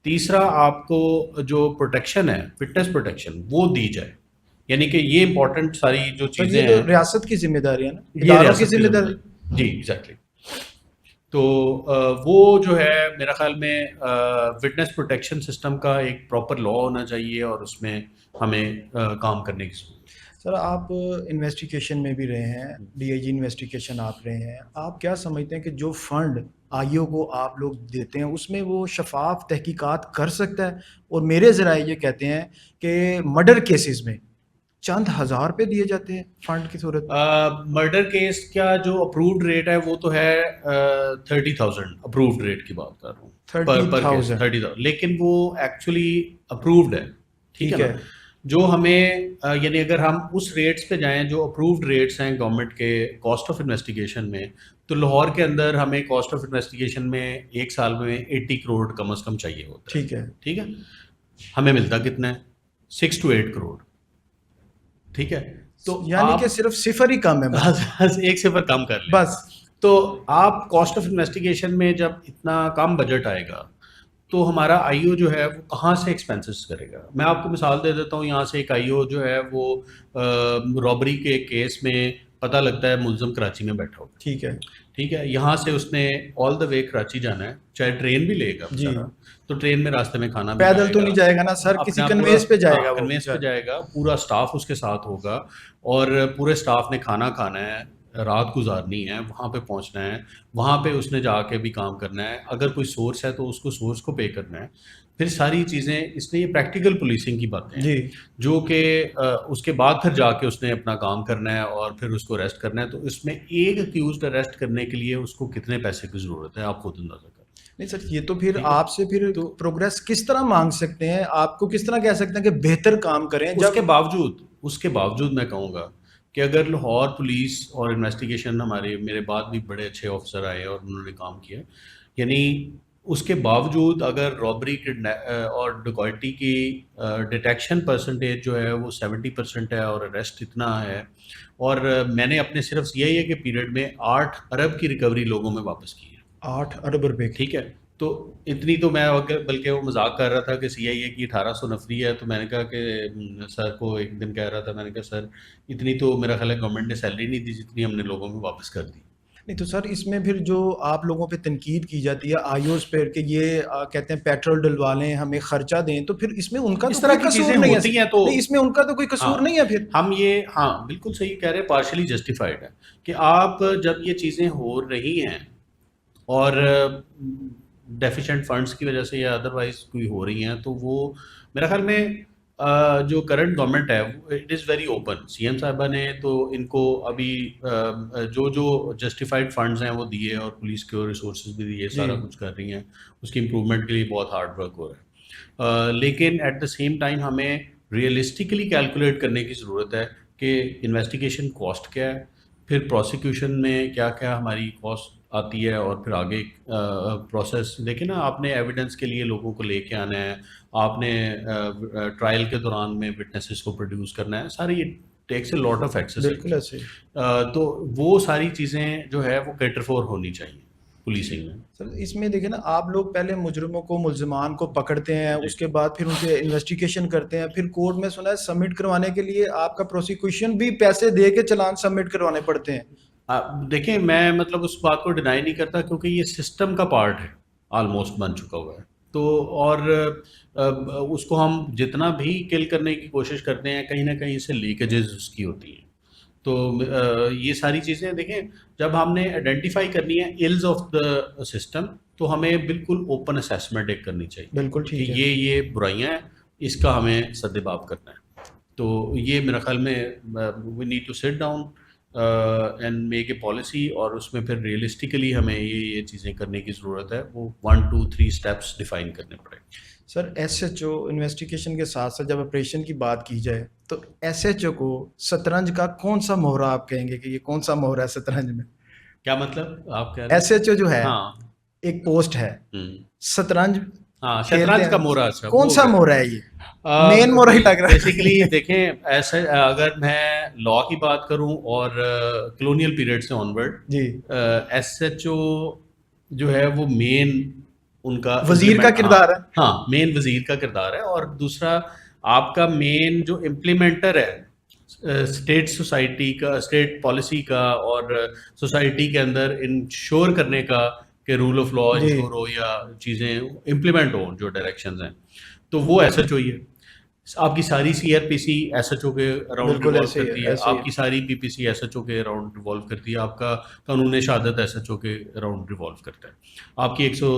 تیسرا، آپ کو جو پروٹیکشن ہے فٹنس پروٹیکشن وہ دی جائے، یعنی کہ یہ امپورٹنٹ ساری جو سر، چیزیں یہ ہیں تو ریاست کی ذمہ داری ہے نا، یہ اداروں کی ریاست کی ذمہ ذمہ داری۔ داری، جی ایگزیکٹلی۔ تو وہ جو ہے میرا خیال میں وٹنس پروٹیکشن سسٹم کا ایک پراپر لا ہونا چاہیے، اور اس میں ہمیں کام کرنے کی ضرورت ہے۔ سر، آپ انویسٹیگیشن میں بھی رہے ہیں، ڈی آئی جی انویسٹیگیشن آپ رہے ہیں، آپ کیا سمجھتے ہیں کہ جو فنڈ آئی او کو آپ لوگ دیتے ہیں اس میں وہ شفاف تحقیقات کر سکتا ہے؟ اور میرے ذرائع یہ کہتے ہیں کہ مرڈر کیسز میں چند ہزار پہ دیے جاتے ہیں فنڈ کی صورت میں۔ مرڈر کیس کا جو اپرووڈ ریٹ ہے وہ تو ہے 30,000، اپرووڈ ریٹ کی بات کر رہا ہوں، پر کیس 30,000، لیکن وہ ایکچولی اپرووڈ ہے، ٹھیک ہے نا۔ جو ہمیں یعنی اگر ہم اس ریٹس پہ جائیں جو اپرووڈ ریٹس ہیں گورنمنٹ کے کاسٹ آف انویسٹیگیشن میں، تو لاہور کے اندر ہمیں کاسٹ آف انویسٹیگیشن میں ایک سال میں 80 کروڑ کم از کم چاہیے ہوتا ہے، ٹھیک ہے۔ ہمیں ملتا کتنا ہے؟ 6 to 8 کروڑ، ٹھیک ہے۔ تو یعنی کہ صرف صفر ہی کم ہے، بس ایک صفر کم کر لیں بس۔ تو آپ کاسٹ آف انویسٹیگیشن میں جب اتنا کم بجٹ آئے گا تو ہمارا آئی او جو ہے وہ کہاں سے ایکسپینسز کرے گا؟ میں آپ کو مثال دے دیتا ہوں، یہاں سے ایک آئی او جو ہے وہ رابری کے کیس میں پتہ لگتا ہے ملزم کراچی میں بیٹھا ہوگا، ٹھیک ہے، یہاں سے اس نے آل دا وے کراچی جانا ہے، چاہے ٹرین بھی لے گا بیچارہ، تو ٹرین میں راستے میں کھانا بھی پیدل تو نہیں جائے گا نا سر، کسی کنویز پہ جائے گا، کنویز پہ جائے گا، پورا سٹاف اس کے ساتھ ہوگا، اور پورے سٹاف نے کھانا کھانا ہے، رات گزارنی ہے، وہاں پہ پہنچنا ہے، وہاں پہ اس نے جا کے بھی کام کرنا ہے، اگر کوئی سورس ہے تو اس کو سورس کو پے کرنا ہے، پھر ساری چیزیں، اس نے یہ پریکٹیکل پولیسنگ کی باتیں ہیں جو کہ اس کے بعد پھر جا کے اس نے اپنا کام کرنا ہے اور پھر اس کو اریسٹ کرنا ہے۔ تو اس میں ایک اکیوزڈ اریسٹ کرنے کے لیے اس کو کتنے پیسے کی ضرورت ہے، آپ خود اندازہ کریں۔ نہیں سر، یہ تو پھر آپ سے پھر پروگریس کس طرح مانگ سکتے ہیں؟ آپ کو کس طرح کہہ سکتے ہیں کہ بہتر کام کریں؟ اس کے باوجود میں کہوں گا کہ اگر لاہور پولیس اور انویسٹیگیشن میرے بعد بھی بڑے اچھے آفیسر آئے اور انہوں نے کام کیا، یعنی اس کے باوجود اگر رابری اور ڈکوائٹی کی ڈیٹیکشن پرسنٹیج جو ہے وہ 70% ہے اور اریسٹ اتنا ہے، اور میں نے اپنے صرف CIA کے پیریڈ میں 8 ارب کی ریکوری لوگوں میں واپس کی ہے. 8 ارب روپے کی. ٹھیک ہے، تو اتنی تو میں بلکہ وہ مذاق کر رہا تھا کہ CIA کی 1800 نفری ہے، تو میں نے کہا کہ سر کو ایک دن کہہ رہا تھا، میں نے کہا سر اتنی تو میرا خیال ہے گورنمنٹ نے سیلری نہیں دی جتنی ہم نے لوگوں میں واپس کر دی. نہیں تو سر اس میں پھر جو آپ لوگوں پہ تنقید کی جاتی ہے آئیوز پہ کہ یہ کہتے ہیں پیٹرول ڈلوا لیں ہمیں خرچہ دیں، تو پھر اس میں ان کا اس طرح کی چیزیں ہوتی ہیں تو اس میں ان کا تو کوئی قصور نہیں ہے. پھر ہم یہ بالکل صحیح کہہ رہے ہیں، پارشلی جسٹیفائڈ ہے کہ آپ جب یہ چیزیں ہو رہی ہیں اور ڈیفیشینٹ فنڈس کی وجہ سے یا ادروائز کوئی ہو رہی ہیں، تو وہ میرا خیال میں جو کرنٹ گورنمنٹ ہے it is very open. CM صاحبہ نے تو ان کو ابھی جو جسٹیفائڈ فنڈز ہیں وہ دیے اور پولیس کے ریسورسز بھی دیے، سارا کچھ کر رہی ہیں، اس کی امپرومنٹ کے لیے بہت ہارڈ ورک ہو رہا ہے. لیکن ایٹ دا سیم ٹائم ہمیں ریئلسٹکلی کیلکولیٹ کرنے کی ضرورت ہے کہ انویسٹیگیشن کاسٹ کیا ہے، پھر پروسیکیوشن میں کیا کیا ہماری کاسٹ آتی ہے، اور پھر آگے پروسیس. دیکھیں نا، آپ نے ایویڈنس کے لیے لوگوں کو لے کے آنا ہے، آپ نے ٹرائل کے دوران میں وٹنسز کو پروڈیوس کرنا ہے، ساری takes a lot of exercise. بالکل ایسے تو وہ ساری چیزیں جو ہے وہ کیٹر فور ہونی چاہیے پولیسنگ میں. سر اس میں دیکھیں نا، آپ لوگ پہلے مجرموں کو ملزمان کو پکڑتے ہیں، اس کے بعد پھر ان سے انویسٹیگیشن کرتے ہیں، پھر کورٹ میں سنا ہے سبمٹ کروانے کے لیے آپ کا پروسیکیوشن بھی پیسے دے کے چلان سبمٹ کروانے پڑتے ہیں. دیکھیں میں مطلب اس بات کو ڈینائی نہیں کرتا، کیونکہ یہ سسٹم کا پارٹ ہے، آلموسٹ بن چکا ہوا ہے. تو اور اس کو ہم جتنا بھی کل کرنے کی کوشش کرتے ہیں، کہیں نہ کہیں سے لیکیجز اس کی ہوتی ہیں. تو یہ ساری چیزیں دیکھیں، جب ہم نے آئیڈینٹیفائی کرنی ہے ایلز آف دا سسٹم، تو ہمیں بالکل اوپن اسیسمنٹ ایک کرنی چاہیے. بالکل ٹھیک ہے، یہ برائیاں ہیں، اس کا ہمیں سدباب کرنا ہے. تو یہ میرا خیال میں we need to sit down and make a policy, اور اس میں پھر ریئلسٹکلی ہمیں یہ چیزیں کرنے کی ضرورت ہے. وہ 1 2 3 اسٹیپس ڈیفائن کرنے پڑے. سر SHO انویسٹیگیشن کے ساتھ ساتھ جب آپریشن کی بات کی جائے تو SHO کو شطرنج کا کون سا مہرہ آپ کہیں گے کہ یہ کون سا مہرہ ہے شطرنج میں؟ کیا مطلب آپ کہہ رہے ہیں؟ SHO جو ہے ایک پوسٹ ہے، شطرنج شطرنج کا مہرہ. اچھا، کون سا مہرہ ہے؟ یہ مین مہرہ ہی لگ رہا ہے. بیسیکلی دیکھیں، ایسے اگر میں لا کی بات کروں اور کلونیل پیریڈ سے آنورڈ، جی SHO جو ہے وہ مین ان کا وزیر کا کردار ہے. مین وزیر کا کردار ہے. اور دوسرا آپ کا مین جو امپلیمنٹر ہے اسٹیٹ سوسائٹی کا، اسٹیٹ پالیسی کا، اور سوسائٹی کے اندر انشور کرنے کا کہ رول آف لا انشور ہو یا چیزیں امپلیمنٹ ہوں، جو ڈائریکشنز ہیں، تو وہ SHO ہی ہے. آپ کی ساری CRPC SHO کے اراؤنڈ ریوالو کرتی ہے، آپ کی ساری PPC SHO کے اراؤنڈ ریوالو کرتی ہے، آپ کا قانون شہادت SHO کے اراؤنڈ ریوالو کرتا ہے. آپ کی 100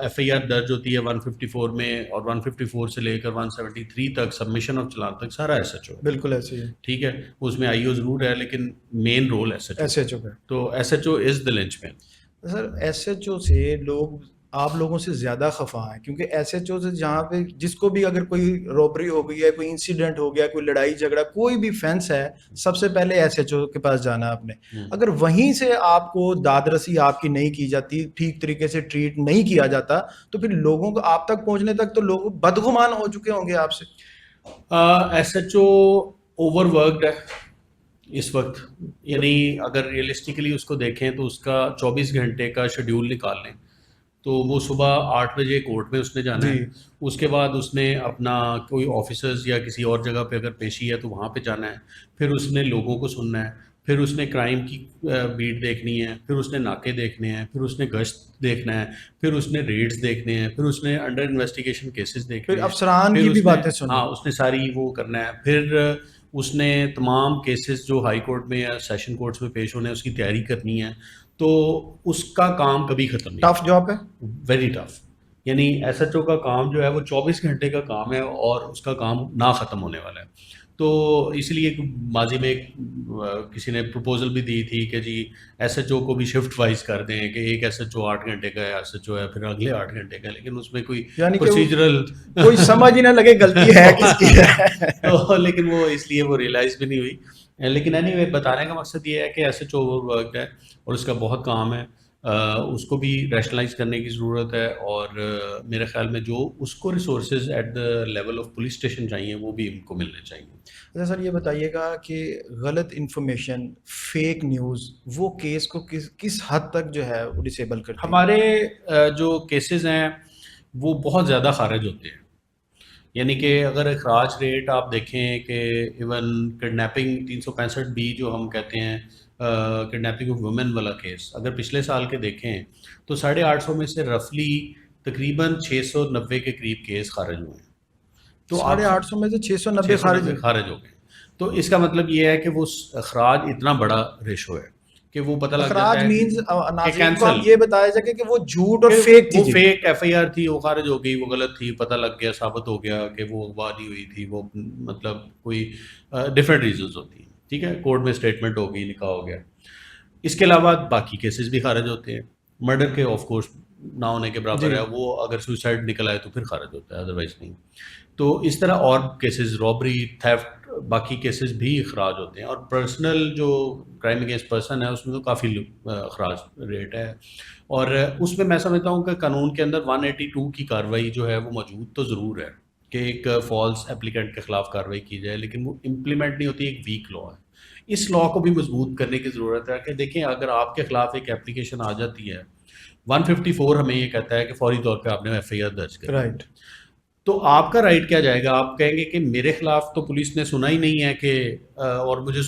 FIR درج ہوتی ہے 154 میں، اور 154 سے لے کر 173 تک سبمیشن آف چلان تک سارا SHO ہے. بالکل ایسے ہی. ٹھیک ہے، اس میں IO ضرور ہے لیکن مین رول SHO کا. تو SHO از دا لنچ پن. سر SHO سے لوگ آپ لوگوں سے زیادہ خفا ہیں، کیونکہ SHO سے جہاں پہ جس کو بھی اگر کوئی روبری ہو گئی ہے، کوئی انسیڈنٹ ہو گیا، کوئی لڑائی جھگڑا، کوئی بھی فینس ہے، سب سے پہلے SHO کے پاس جانا ہے آپ نے. اگر وہیں سے آپ کو داد رسی آپ کی نہیں کی جاتی، ٹھیک طریقے سے ٹریٹ نہیں کیا جاتا، تو پھر لوگوں کو آپ تک پہنچنے تک تو لوگ بدگمان ہو چکے ہوں گے آپ سے. SHO اوور ورکڈ ہے اس وقت. یعنی اگر ریئلسٹکلی اس کو دیکھیں تو اس کا 24 گھنٹے کا شیڈیول نکال لیں تو وہ صبح 8 بجے کورٹ میں اس نے جانا ہے، اس کے بعد اس نے اپنا کوئی آفیسرز یا کسی اور جگہ پہ اگر پیشی ہے تو وہاں پہ جانا ہے، پھر اس نے لوگوں کو سننا ہے، پھر اس نے کرائم کی بیٹ دیکھنی ہے، پھر اس نے ناکے دیکھنے ہیں، پھر اس نے گشت دیکھنا ہے، پھر اس نے ریڈز دیکھنے ہیں، پھر اس نے انڈر انویسٹیگیشن کیسز دیکھنے ہیں، پھر افسران کی بھی باتیں سننا. اس نے ساری وہ کرنا ہے. پھر اس نے تمام کیسز جو ہائی کورٹ میں یا سیشن کورٹس میں پیش ہونے ہیں اس کی تیاری کرنی ہے. تو اس کا کام کبھی ختم نہیں. ٹف جاب ہے، ویری ٹف. یعنی SHO کا کام جو ہے وہ 24 گھنٹے کا کام ہے اور اس کا کام نہ ختم ہونے والا ہے. تو اس لیے ماضی میں کسی نے پروپوزل بھی دی تھی کہ جی SHO کو بھی شفٹ وائز کر دیں کہ ایک SHO 8 گھنٹے کا SHO ہے، پھر اگلے 8 گھنٹے کا، لیکن اس میں کوئی پروسیجرل کوئی سمجھ ہی نہ لگے غلطی ہے کس کی ہے. لیکن وہ اس لیے وہ ریئلائز بھی نہیں ہوئی. لیکن اینی وے بتانے کا مقصد یہ ہے کہ SHO اوور ورکڈ ہے اور اس کا بہت کام ہے. اس کو بھی ریشنلائز کرنے کی ضرورت ہے، اور میرے خیال میں جو اس کو resources at the level of police station چاہیے وہ بھی ان کو ملنے چاہیے. اچھا سر، یہ بتائیے گا کہ غلط انفارمیشن، فیک نیوز، وہ کیس کو کس حد تک جو ہے وہ ڈسیبل کرتی ہے؟ ہمارے جو کیسز ہیں وہ بہت زیادہ خارج ہوتے ہیں، یعنی کہ اگر اخراج ریٹ آپ دیکھیں کہ ایون کڈنیپنگ 365 جو ہم کہتے ہیں کڈنیپنگ آف وومن والا کیس، اگر پچھلے سال کے دیکھیں تو 850 میں سے رفلی تقریباً 690 کے قریب کیس خارج ہوئے ہیں. تو 850 میں سے 690 خارج ہے. خارج ہو گئے. تو اس کا مطلب یہ ہے کہ وہ اخراج اتنا بڑا ریشو ہے کہ وہ پتہ لگ جاتا اخراج ہے مینز کہ ناظرین کو کینسل، یہ بتایا جائے کہ وہ جھوٹ اور فیک وہ تھی. فیک ایف آئی آر تھی، وہ خارج ہو گئی، وہ غلط تھی، پتہ لگ گیا، ثابت ہو گیا کہ وہ اغوا نہیں ہوئی تھی، وہ مطلب کوئی ڈفرینٹ ریزنز ہوتی ہیں. ٹھیک ہے، کورٹ میں اسٹیٹمنٹ ہو گئی، نکاح ہو گیا. اس کے علاوہ باقی کیسز بھی خارج ہوتے ہیں. مرڈر کے آف کورس نہ ہونے کے برابر ہے، وہ اگر سوسائڈ نکل آئے تو پھر خارج ہوتا ہے، ادروائز نہیں. تو اس طرح اور کیسز، رابری، تھیفٹ، باقی کیسز بھی اخراج ہوتے ہیں. اور پرسنل جو کرائم اگینسٹ پرسن ہے اس میں تو کافی اخراج ریٹ ہے. اور اس میں میں سمجھتا ہوں کہ قانون کے اندر 182 کی کارروائی جو ہے وہ موجود تو ضرور ہے کہ ایک فالس اپلیکینٹ کے خلاف کارروائی کی جائے، لیکن وہ امپلیمنٹ نہیں ہوتی، ایک ویک لا ہے. اس لا کو بھی مضبوط کرنے کی ضرورت ہے کہ دیکھیں اگر آپ کے خلاف ایک اپلیکیشن آ جاتی ہے، 154 ہمیں یہ کہتا ہے کہ فوری طور پہ آپ نے ایف آئی آر درج کریں. رائٹ. تو آپ کا رائٹ کیا جائے گا؟ آپ کہیں گے کہ میرے خلاف تو پولیس نے سنا ہی نہیں ہے کہ اور مجھے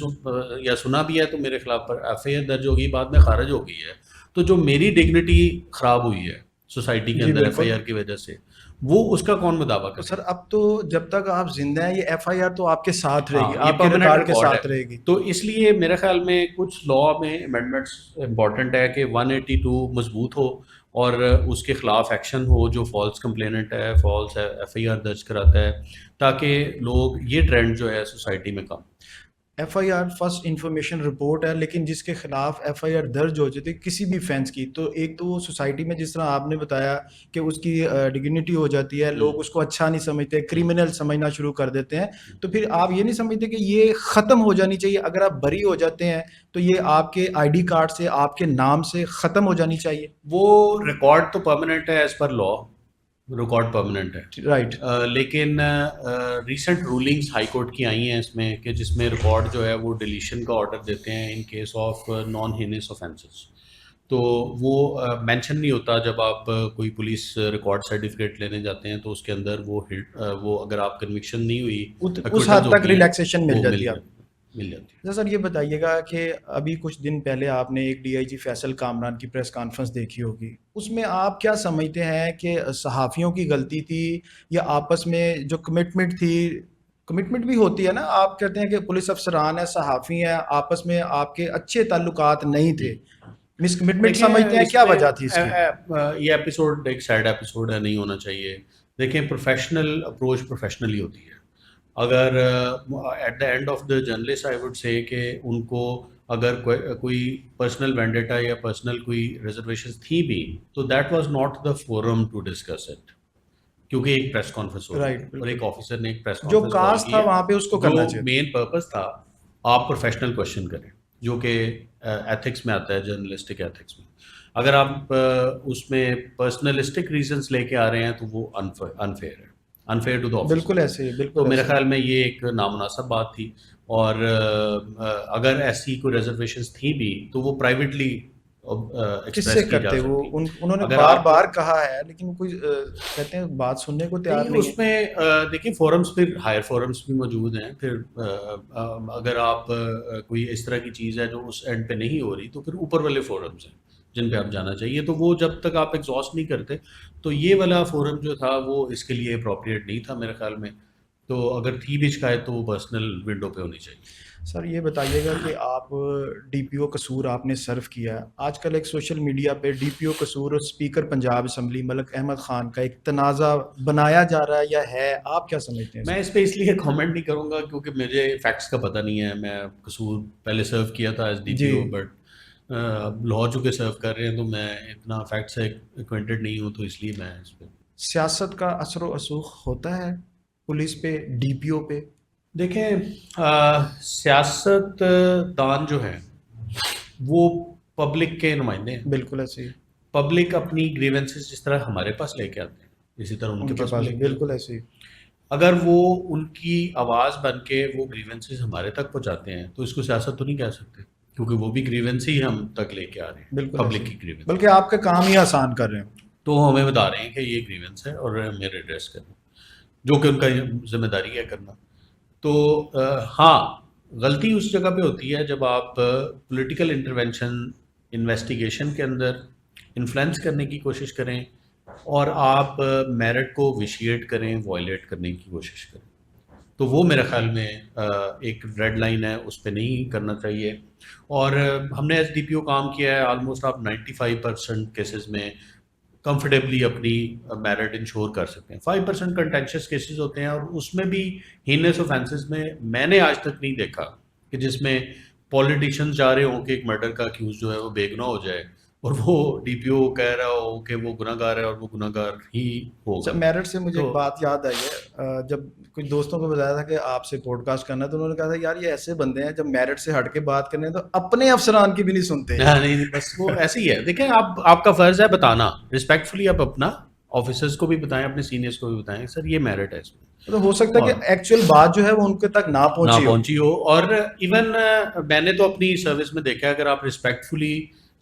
یا سنا بھی ہے تو میرے خلاف ایف آئی آر درج ہو گئی، بعد میں خارج ہو گئی ہے، تو جو میری ڈگنیٹی خراب ہوئی ہے سوسائٹی کے اندر ایف آئی آر کی وجہ سے، وہ اس کا کون مداوع کرے؟ سر اب تو جب تک آپ زندہ ہیں یہ ایف آئی آر تو آپ کے ساتھ رہے گی، یہ آپ کے ریکارڈ کے ساتھ رہے گی. تو اس لیے میرے خیال میں کچھ لا میں امینڈمنٹس امپورٹنٹ ہے کہ 182 مضبوط ہو اور اس کے خلاف ایکشن ہو جو فالس کمپلیننٹ ہے، فالس ایف آئی آر درج کراتا ہے، تاکہ لوگ یہ ٹرینڈ جو ہے سوسائٹی میں کم. F I R first information report ہے، لیکن جس کے خلاف ایف آئی آر درج ہو جاتی ہے کسی بھی فینس کی، تو ایک تو وہ سوسائٹی میں جس طرح آپ نے بتایا کہ اس کی ڈگنیٹی ہو جاتی ہے، لوگ اس کو اچھا نہیں سمجھتے، کرمنل سمجھنا شروع کر دیتے ہیں. تو پھر آپ یہ نہیں سمجھتے کہ یہ ختم ہو جانی چاہیے؟ اگر آپ بری ہو جاتے ہیں تو یہ آپ کے آئی ڈی کارڈ سے، آپ کے نام سے ختم ہو جانی چاہیے. وہ ریکارڈ تو پرماننٹ ہے ایز پر لا، ریکارڈ پرماننٹ ہے، رائٹ. لیکن ریسنٹ رولنگز ہائی کورٹ کی آئی ہیں اس میں کہ جس میں ریکارڈ جو ہے وہ ڈیلیشن کا آرڈر دیتے ہیں in case of non hence offences. تو وہ مینشن نہیں ہوتا جب آپ کوئی پولیس ریکارڈ سرٹیفکیٹ لینے جاتے ہیں تو اس کے اندر وہ اگر آپ کنوکشن نہیں ہوئی اس حد تک ریلیکسیشن مل جاتی ہے. مل جاتی ہے. سر یہ بتائیے گا کہ ابھی کچھ دن پہلے آپ نے ایک ڈی آئی جی فیصل کامران کی پریس کانفرنس دیکھی ہوگی، اس میں آپ کیا سمجھتے ہیں کہ صحافیوں کی غلطی تھی یا آپس میں جو کمٹمنٹ تھی؟ کمٹمنٹ بھی ہوتی ہے نا، آپ کہتے ہیں کہ پولیس افسران ہیں، صحافی ہیں، آپس میں آپ کے اچھے تعلقات نہیں تھے، مس کمٹمنٹ سمجھتے ہیں، کیا وجہ تھی اس کی؟ یہ ایپیسوڈ ایک سیڈ ایپیسوڈ ہے، نہیں ہونا چاہیے. دیکھیں پروفیشنل اپروچ پروفیشنل ہی ہوتی ہے. اگر at the end of the journalist I would say کہ ان کو اگر کوئی پرسنل وینڈیٹا یا پرسنل کوئی ریزرویشنز تھی بھی تو that was not the forum to discuss it, کیونکہ ایک پریس کانفرنس ہو رہی ہے اور ایک آفیسر نے ایک پریس جو کانفرنس کاس تھا وہاں پہ اس کو کرنا چاہیے. مین پرپز تھا آپ پروفیشنل کوشچن کریں، جو کہ ایتھکس میں آتا ہے، جرنلسٹک ایتھکس میں. اگر آپ اس میں پرسنلسٹک ریزنس لے کے آ رہے ہیں تو وہ انفیئر ہے، انفیئر ٹو دا آفیسر. بالکل ایسے ہی، بالکل. تو میرے خیال میں یہ ایک نامناسب بات تھی. اور اگر ایسی کوئی ریزرویشنز تھیں بھی تو وہ پرائیویٹلی کس سے کرتے؟ وہ انہوں نے بار بار کہا ہے لیکن کوئی کہتے ہیں بات سننے کو تیار نہیں. اس میں دیکھیں فورمز پھر ہائر فورمز بھی موجود ہیں. پھر اگر آپ کوئی اس طرح کی چیز ہے جو اس اینڈ پہ نہیں ہو رہی تو پھر اوپر والے فورمز ہیں جن پہ آپ جانا چاہیے. تو وہ جب تک آپ ایگزاسٹ نہیں کرتے تو یہ والا فورم جو تھا وہ اس کے لیے اپروپریٹ نہیں تھا میرے خیال میں. تو اگر تھی بھی شکایت تو وہ پرسنل ونڈو پہ ہونی چاہیے. سر یہ بتائیے گا کہ آپ ڈی پی او قصور آپ نے سرو کیا ہے، آج کل ایک سوشل میڈیا پہ ڈی پی او قصور اور اسپیکر پنجاب اسمبلی ملک احمد خان کا ایک تنازع بنایا جا رہا ہے یا ہے، آپ کیا سمجھتے ہیں؟ میں اس پہ اس لیے کامنٹ نہیں کروں گا کیونکہ مجھے فیکٹس کا پتہ نہیں ہے. میں قصور پہلے سرو کیا تھا as D P O, but Lahore چونکہ سرو کر رہے ہیں تو میں اتنا فیکٹ سے ایکوینٹڈ نہیں ہوں، تو اس لیے میں اس پہ. سیاست کا اثر و رسوخ ہوتا ہے پولیس پہ، ڈی پی او پہ؟ دیکھیں سیاست دان جو ہیں وہ پبلک کے نمائندے ہیں. بالکل ایسے ہی. پبلک اپنی گریونسز جس طرح ہمارے پاس لے کے آتے ہیں اسی طرح ان کے پاس بالکل ایسے ہی. اگر وہ ان کی آواز بن کے وہ گریونسز ہمارے تک پہنچاتے ہیں تو اس کو سیاست تو نہیں کہہ سکتے, کیونکہ وہ بھی گریونس ہی ہم تک لے کے آ رہے ہیں. بالکل پبلک کی گریونس, بلکہ آپ کا کام ہی آسان کر رہے ہیں. تو ہمیں بتا رہے ہیں کہ یہ گریونس ہے اور ہمیں ریڈریس کرنا, جو کہ ان کا ذمہ داری ہے کرنا. تو ہاں غلطی اس جگہ پہ ہوتی ہے جب آپ پولیٹیکل انٹرونشن انویسٹیگیشن کے اندر انفلوئنس کرنے کی کوشش کریں اور آپ میرٹ کو ویشیٹ کریں, وائلیٹ کرنے کی کوشش کریں. تو وہ میرے خیال میں ایک ریڈ لائن ہے, اس پہ نہیں کرنا چاہیے. اور ہم نے ایس ڈی پی او کام کیا ہے, آلموسٹ آپ 95% کیسز میں کمفرٹیبلی اپنی میرٹ انشور کر سکتے ہیں. 5% کنٹینشیس کیسز ہوتے ہیں, اور اس میں بھی ہینس آفینسز میں نے آج تک نہیں دیکھا کہ جس میں پولیٹیشینز چاہ رہے ہوں کہ ایک مرڈر کا اکیوز جو ہے وہ بے گناہ ہو جائے اور وہ ڈی پی او کہہ رہا ہو کہ وہ گناہ گار ہے اور وہ گناہ گار ہی ہوگا. میرٹ سے مجھے ایک بات یاد آئی ہے, جب کچھ دوستوں کو بتایا تھا کہ آپ سے پوڈ کاسٹ کرنا ہے تو انہوں نے کہا تھا یار یہ ایسے بندے ہیں جب میرٹ سے ہٹ کے بات کرنے تو اپنے افسران کی بھی نہیں سنتے. نہیں بس وہ ایسے ہی ہے. دیکھیں آپ کا فرض ہے بتانا, ریسپیکٹفلی آپ اپنا آفیسرز کو بھی بتائیں, اپنے سینئرس کو بھی بتائیں سر یہ میرٹ ہے اس میں. تو ہو سکتا ہے کہ ایکچوئل بات جو ہے وہ ان کے تک نہ پہنچی ہو. اور ایون میں نے تو اپنی سروس میں دیکھا ہے, اگر آپ ریسپیکٹفلی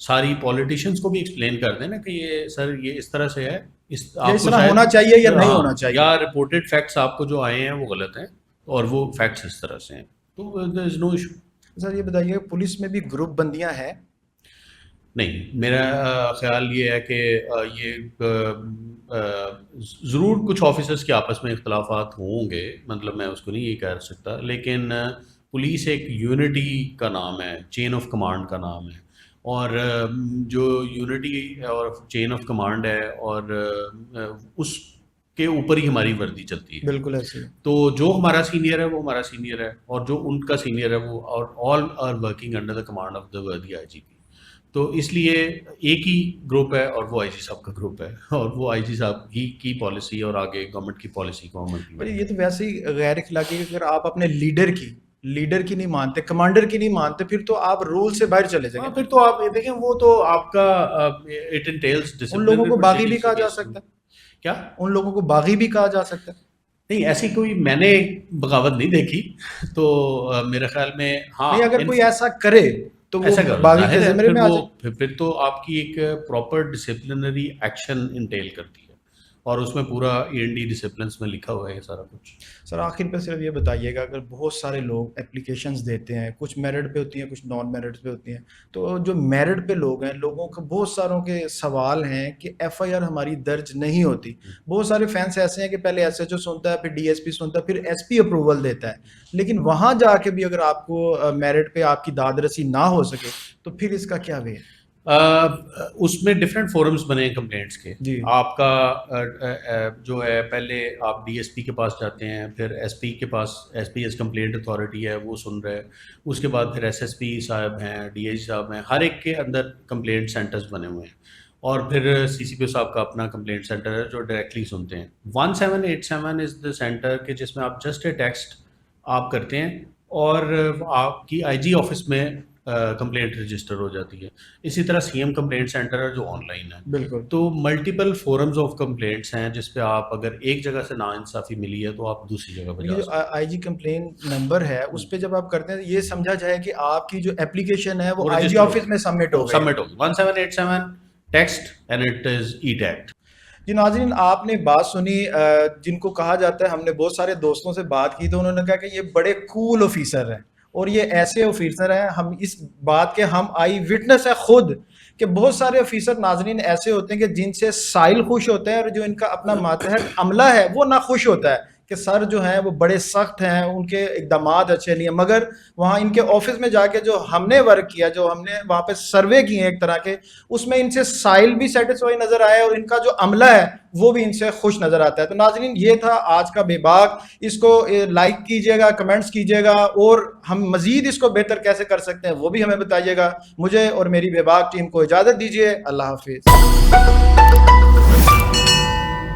ساری پولیٹیشینس کو بھی ایکسپلین کر دیں نا کہ یہ سر یہ اس طرح سے ہے, اس طرح ہونا چاہیے یا نہیں ہونا چاہیے, یا رپورٹڈ فیکٹس آپ کو جو آئے ہیں وہ غلط ہیں اور وہ فیکٹس اس طرح سے ہیں, تو دیر از نو ایشو. سر یہ بتائیے پولیس میں بھی گروپ بندیاں ہیں؟ نہیں, میرا خیال یہ ہے کہ یہ ضرور کچھ آفیسرس کے آپس میں اختلافات ہوں گے, مطلب میں اس کو نہیں یہ کہہ سکتا, لیکن پولیس ایک یونٹی کا نام ہے, چین آف کمانڈ کا نام ہے, اور جو یونٹی اور چین آف کمانڈ ہے اور اس کے اوپر ہی ہماری وردی چلتی ہے. بالکل ایسے. تو جو ہمارا سینئر ہے وہ ہمارا سینئر ہے, اور جو ان کا سینئر ہے وہ all are working under the command of the وردی آئی جی پی. تو اس لیے ایک ہی گروپ ہے اور وہ آئی جی صاحب کا گروپ ہے, اور وہ آئی جی صاحب کی پالیسی اور آگے گورنمنٹ کی پالیسی کو عمل. یہ تو ویسے ہی غیر اخلاقی, اگر آپ اپنے لیڈر کی نہیں مانتے, کمانڈر کی نہیں مانتے, پھر تو آپ رول سے باہر چلے جائیں. پھر تو آپ دیکھیں وہ تو آپ کا اٹ انٹیلز ڈسپلن. ان لوگوں کو باغی بھی کہا جا سکتا ہے. کیا ان لوگوں کو باغی بھی کہا جا سکتا ہے؟ نہیں, ایسی کوئی میں نے بغاوت نہیں دیکھی, تو میرے خیال میں ہاں اگر کوئی ایسا کرے تو ایسا باغی کے زمرے میں آ جائے, پھر تو آپ کی ایک پراپر ڈسپلنری ایکشن انٹیل کرتی ہے, اور اس میں پورا END ڈسپلنس میں لکھا ہوا ہے یہ سارا کچھ. سر آخر پہ صرف یہ بتائیے گا, اگر بہت سارے لوگ اپلیکیشنز دیتے ہیں, کچھ میرٹ پہ ہوتی ہیں کچھ نان میرٹ پہ ہوتی ہیں, تو جو میرٹ پہ لوگ ہیں لوگوں کو بہت ساروں کے سوال ہیں کہ FIR ہماری درج نہیں ہوتی. بہت سارے فینس ایسے ہیں کہ پہلے SHO سنتا ہے, پھر DSP سنتا ہے, پھر SP اپروول دیتا ہے, لیکن وہاں جا کے بھی اگر آپ کو میرٹ پہ آپ کی داد رسی نہ ہو سکے تو پھر اس کا کیا وے ہے؟ اس میں ڈفرینٹ فورمز بنے ہیں کمپلینٹس کے. آپ کا جو ہے پہلے آپ DSP کے پاس جاتے ہیں, پھر SP کے پاس, SP ایز کمپلینٹ اتھارٹی ہے وہ سن رہے, اس کے بعد پھر SSP صاحب ہیں, DIG صاحب ہیں, ہر ایک کے اندر کمپلینٹ سینٹرز بنے ہوئے ہیں, اور پھر CCPO صاحب کا اپنا کمپلینٹ سینٹر ہے جو ڈائریکٹلی سنتے ہیں. 1787 از دا سینٹر کہ جس میں آپ جسٹ اے ٹیکسٹ آپ کرتے ہیں اور آپ کی IG آفس میں کمپلینٹ رجسٹر ہو جاتی ہے. اسی طرح CM کمپلینٹ سینٹر ہے جو آن لائن ہے. بالکل. تو ملٹیپل فورمز آف کمپلینٹس ہیں جس پہ آپ اگر ایک جگہ سے ناانصافی ملی ہے تو آپ دوسری جگہ پہ جا سکتے ہیں. IG کمپلینٹ نمبر ہے اس پہ جب آپ کرتے ہیں یہ سمجھا جائے کہ آپ کی جو اپلیکیشن ہے وہ IG آفس میں سبمٹ ہوگی. 1787 text and it is E-TACT. جی ناظرین, آپ نے بات سنی جن کو کہا جاتا ہے, ہم نے بہت سارے دوستوں سے بات کی تو انہوں نے کہا کہ یہ بڑے کول آفیسر ہیں, اور یہ ایسے آفیسر ہیں, ہم اس بات کے ہم آئی وٹنس ہے خود کہ بہت سارے آفیسر ناظرین ایسے ہوتے ہیں کہ جن سے سائل خوش ہوتے ہیں اور جو ان کا اپنا ماتحت عملہ ہے وہ نہ خوش ہوتا ہے کہ سر جو ہیں وہ بڑے سخت ہیں, ان کے اقدامات اچھے نہیں ہیں, مگر وہاں ان کے آفس میں جا کے جو ہم نے ورک کیا, جو ہم نے وہاں پہ سروے کیے ہیں ایک طرح کے, اس میں ان سے سائل بھی سیٹسفائی نظر آیا اور ان کا جو عملہ ہے وہ بھی ان سے خوش نظر آتا ہے. تو ناظرین یہ تھا آج کا بے باک, اس کو لائک کیجیے گا, کمنٹس کیجیے گا, اور ہم مزید اس کو بہتر کیسے کر سکتے ہیں وہ بھی ہمیں بتائیے گا. مجھے اور میری بے باک ٹیم کو اجازت دیجیے, اللہ حافظ.